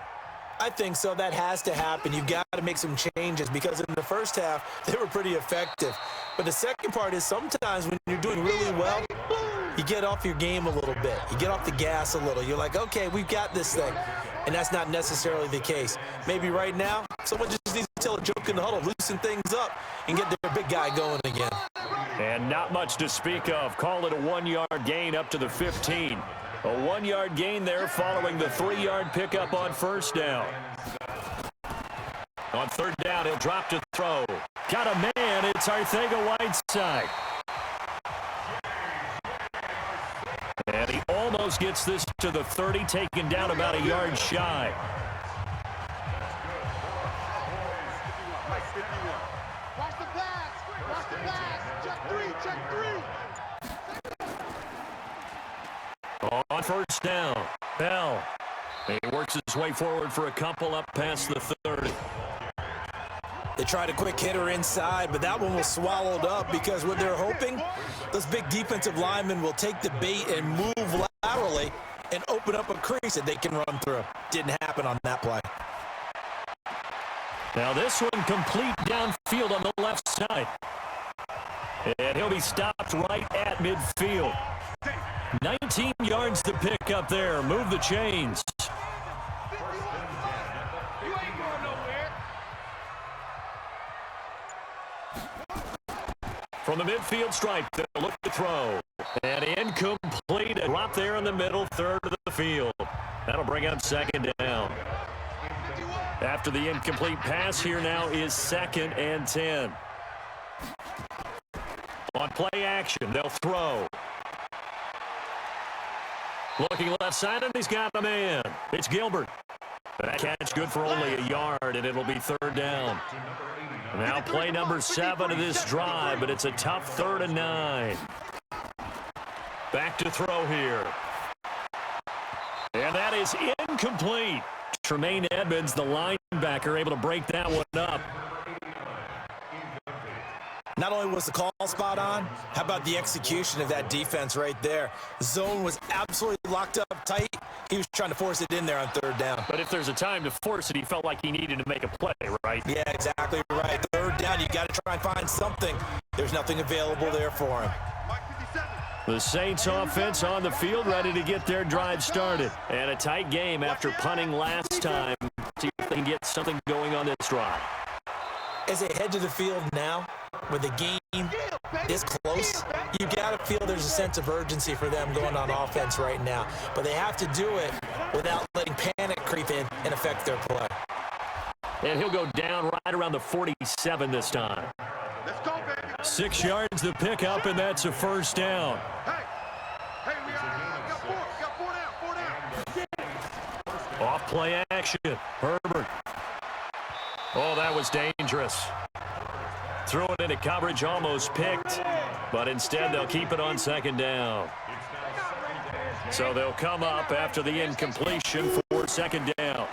I think so. That has to happen. You've got to make some changes, because in the first half, they were pretty effective. But the second part is sometimes when you're doing really well, you get off your game a little bit. You get off the gas a little. You're like, okay, we've got this thing. And that's not necessarily the case. Maybe right now, someone just needs to tell a joke in the huddle, loosen things up, and get their big guy going again. And not much to speak of. Call it a 1-yard gain up to the 15. A 1-yard gain there following the 3-yard pickup on first down. On third down, he'll drop to throw. Got a man. It's Arcega-Whiteside. And he almost gets this to the 30, taken down about a yard shy. Watch the pass. Watch the pass. Check three. On first down, Bell. He works his way forward for a couple up past the 30. They tried a quick hitter inside, but that one was swallowed up because what they're hoping, those big defensive linemen will take the bait and move laterally and open up a crease that they can run through. Didn't happen on that play. Now this one complete downfield on the left side. And he'll be stopped right at midfield. 19 yards to pick up there. Move the chains. From the midfield stripe, they'll look to throw. And incomplete. A drop there in the middle, third of the field. That'll bring up second down. After the incomplete pass, here now is 2nd and 10. On play action, they'll throw. Looking left side, and he's got a man. It's Gilbert. That catch good for only a yard, and it'll be third down. Now play number 7 of this drive, but it's a tough 3rd and 9. Back to throw here. And that is incomplete. Tremaine Edmonds, the linebacker, able to break that one up. Not only was the call spot on, how about the execution of that defense right there? Zone was absolutely locked up tight. He was trying to force it in there on 3rd down. But if there's a time to force it, he felt like he needed to make a play, right? Yeah, exactly right. 3rd down, you got to try and find something. There's nothing available there for him. The Saints offense on the field, ready to get their drive started. And a tight game after punting last time. See if they can get something going on this drive. As they head to the field now, with the game this close, you got to feel there's a sense of urgency for them going on offense right now. But they have to do it without letting panic creep in and affect their play. And he'll go down right around the 47 this time. Let's go, baby. 6 yards to pick up, and that's a first down. Hey, we got four down. Off play action. Herbert. Oh, that was dangerous. Threw it into coverage, almost picked, but instead they'll keep it on 2nd down. So they'll come up after the incompletion for 2nd down.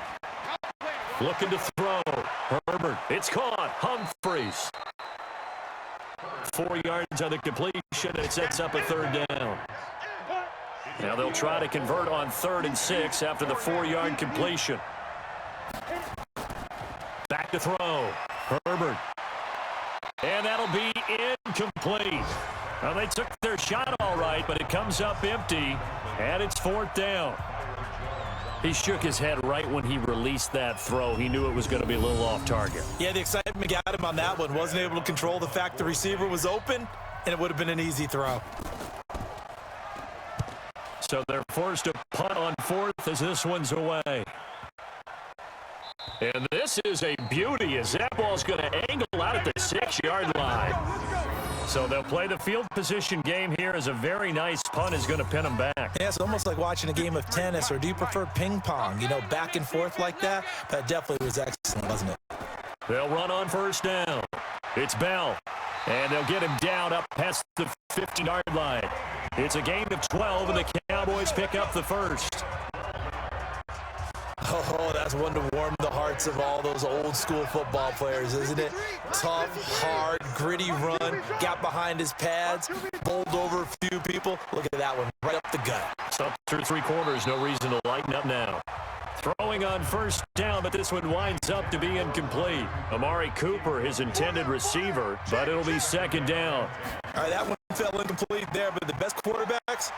Looking to throw. Herbert. It's caught. Humphreys. 4 yards on the completion, and it sets up a 3rd down. Now they'll try to convert on 3rd and 6 after the 4-yard completion. Back to throw. Herbert. And that'll be incomplete. Well, they took their shot all right, but it comes up empty, and it's 4th down. He shook his head right when he released that throw. He knew it was going to be a little off target. Yeah, the excitement got him on that one. Wasn't able to control the fact the receiver was open, and it would have been an easy throw. So they're forced to punt on 4th as this one's away. And this is a beauty as that ball's going to angle out at the 6-yard line. So they'll play the field position game here as a very nice punt is going to pin them back. Yeah, it's almost like watching a game of tennis, or do you prefer ping pong? You know, back and forth like that? That definitely was excellent, wasn't it? They'll run on first down. It's Bell. And they'll get him down up past the 50-yard line. It's a gain of 12, and the Cowboys pick up the first. Oh, that's one to warm the hearts of all those old school football players, isn't it? Tough, hard, gritty run, got behind his pads, bowled over a few people. Look at that one, right up the gut. So through 3 quarters, no reason to lighten up now. Throwing on first down, but this one winds up to be incomplete. Amari Cooper, his intended receiver, but it'll be second down. All right, that one fell incomplete there, but the best quarterbacks,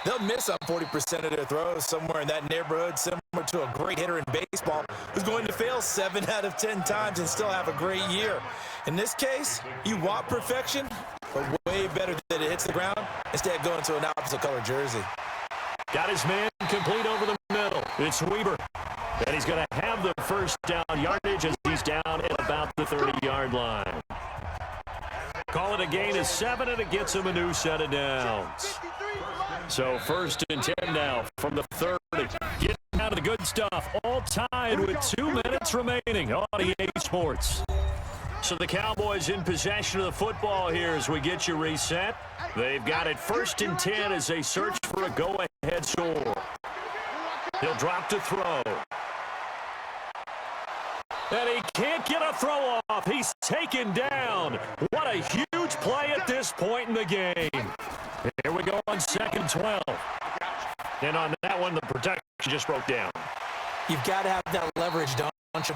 they'll miss on 40% of their throws, somewhere in that neighborhood, similar to a great hitter in baseball who's going to fail 7 out of 10 times and still have a great year. In this case, you want perfection, but way better that it hits the ground instead of going to an opposite color jersey. Got his man complete over the middle. It's Weber. And he's going to have the first down yardage as he's down at about the 30-yard line. Call it a gain of 7, and it gets him a new set of downs. So 1st and 10 now from the 30. Getting out of the good stuff. All tied with 2 minutes remaining on EA Sports. So the Cowboys in possession of the football here as we get you reset. They've got it 1st and 10 as they search for a go-ahead score. He'll drop to throw. And he can't get a throw off. He's taken down. What a huge play at this point in the game. Here we go on 2nd and 12. And on that one, the protection just broke down. You've got to have that leverage, don't you?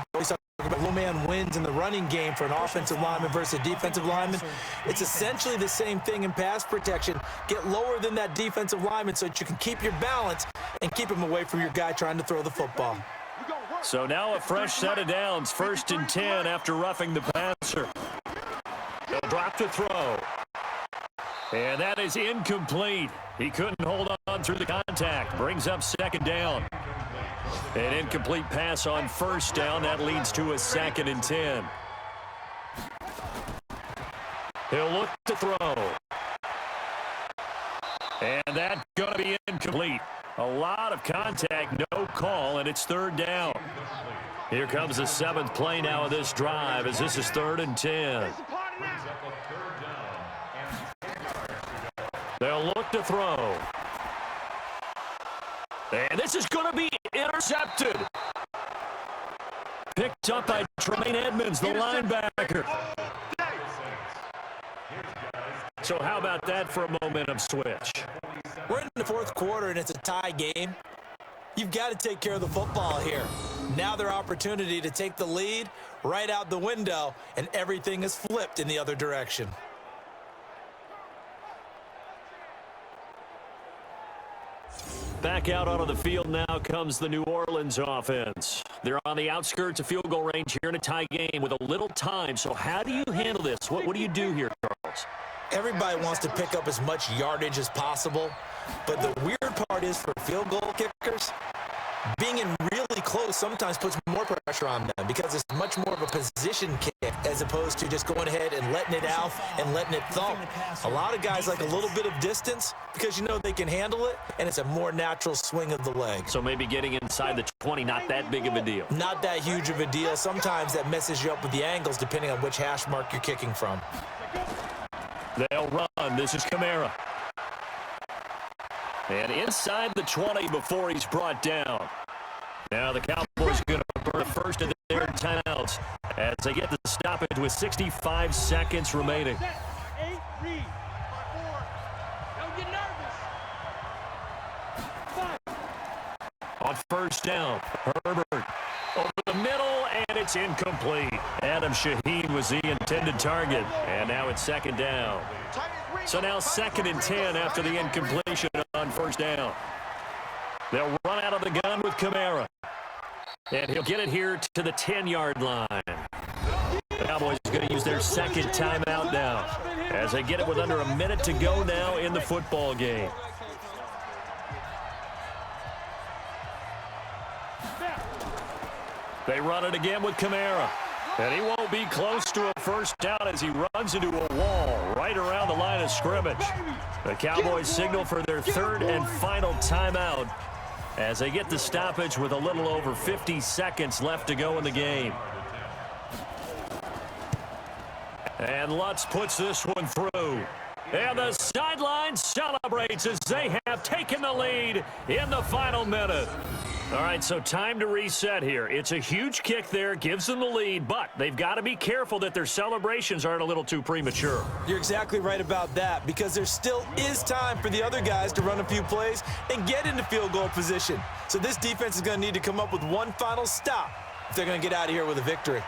Low man wins in the running game for an offensive lineman versus a defensive lineman. It's essentially the same thing in pass protection. Get lower than that defensive lineman so that you can keep your balance and keep him away from your guy trying to throw the football. So now a fresh set of downs, 1st and 10 after roughing the passer. He'll drop to throw. And that is incomplete. He couldn't hold on through the contact. Brings up 2nd down. An incomplete pass on 1st down. That leads to a 2nd and 10. He'll look to throw. And that's going to be incomplete. A lot of contact, no call, and it's 3rd down. Here comes the 7th play now of this drive as this is 3rd and 10. They'll look to throw. And this is going to be intercepted. Picked up by Tremaine Edmonds, the linebacker. So how about that for a momentum switch? We're in the 4th quarter, and it's a tie game. You've got to take care of the football here. Now their opportunity to take the lead right out the window, and everything is flipped in the other direction. Back out onto the field now comes the New Orleans offense. They're on the outskirts of field goal range here in a tie game with a little time. So how do you handle this? What do you do here, Charles? Everybody wants to pick up as much yardage as possible, but the weird part is for field goal kickers, being in really close sometimes puts more pressure on them because it's much more of a position kick as opposed to just going ahead and letting it out and letting it thump. A lot of guys like a little bit of distance because you know they can handle it, and it's a more natural swing of the leg. So maybe getting inside the 20, not that big of a deal. Not that huge of a deal. Sometimes that messes you up with the angles depending on which hash mark you're kicking from. They'll run. This is Kamara. And inside the 20 before he's brought down. Now the Cowboys are going to burn the first of their timeouts as they get the stoppage with 65 seconds remaining. On 1st down, Herbert over the middle, and it's incomplete. Adam Shaheen was the intended target, and now it's 2nd down. So now 2nd and 10 after the incompletion on 1st down. They'll run out of the gun with Kamara, and he'll get it here to the 10-yard line. The Cowboys are going to use their 2nd timeout now as they get it with under a minute to go now in the football game. They run it again with Kamara. And he won't be close to a 1st down as he runs into a wall right around the line of scrimmage. The Cowboys signal for their 3rd and final timeout as they get the stoppage with a little over 50 seconds left to go in the game. And Lutz puts this one through. And the sideline celebrates as they have taken the lead in the final minute. All right, so time to reset here. It's a huge kick there, gives them the lead, but they've got to be careful that their celebrations aren't a little too premature. You're exactly right about that, because there still is time for the other guys to run a few plays and get into field goal position. So this defense is going to need to come up with one final stop if they're going to get out of here with a victory.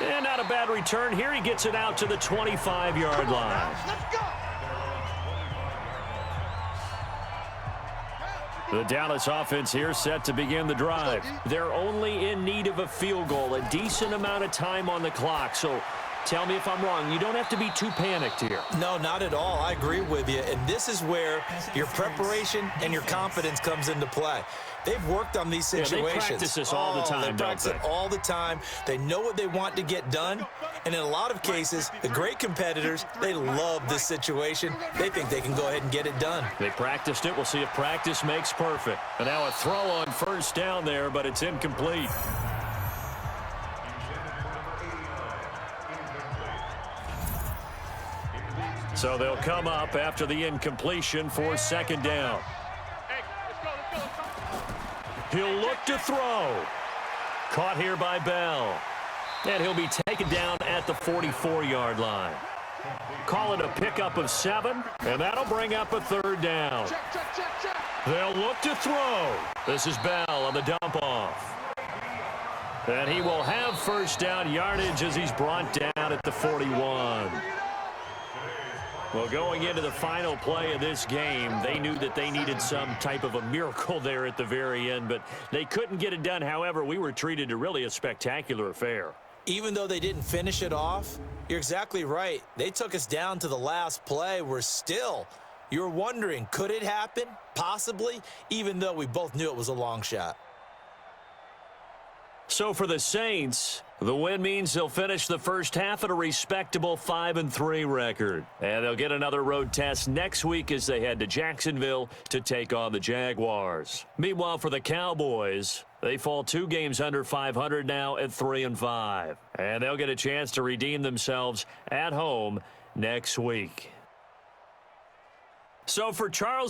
And not a bad return here. He gets it out to the 25-yard line. Let's go. The Dallas offense here set to begin the drive. They're only in need of a field goal, a decent amount of time on the clock. So tell me if I'm wrong. You don't have to be too panicked here. No, not at all. I agree with you. And this is where your preparation and your confidence comes into play. They've worked on these situations. Yeah, they practice this all the time, They practice it all the time. They know what they want to get done. And in a lot of cases, the great competitors, they love this situation. They think they can go ahead and get it done. They practiced it. We'll see if practice makes perfect. And now a throw on first down there, but it's incomplete. So they'll come up after the incompletion for second down. He'll look to throw. Caught here by Bell. And he'll be taken down at the 44-yard line. Call it a pickup of 7, and that'll bring up a third down. They'll look to throw. This is Bell on the dump-off. And he will have first down yardage as he's brought down at the 41. Well, going into the final play of this game, they knew that they needed some type of a miracle there at the very end, but they couldn't get it done. However, we were treated to really a spectacular affair. Even though they didn't finish it off, you're exactly right. They took us down to the last play. You're wondering, could it happen? Possibly, even though we both knew it was a long shot. So for the Saints, the win means they'll finish the first half at a respectable 5-3 record. And they'll get another road test next week as they head to Jacksonville to take on the Jaguars. Meanwhile, for the Cowboys, they fall 2 games under 500 now at 3-5. And they'll get a chance to redeem themselves at home next week. So for Charles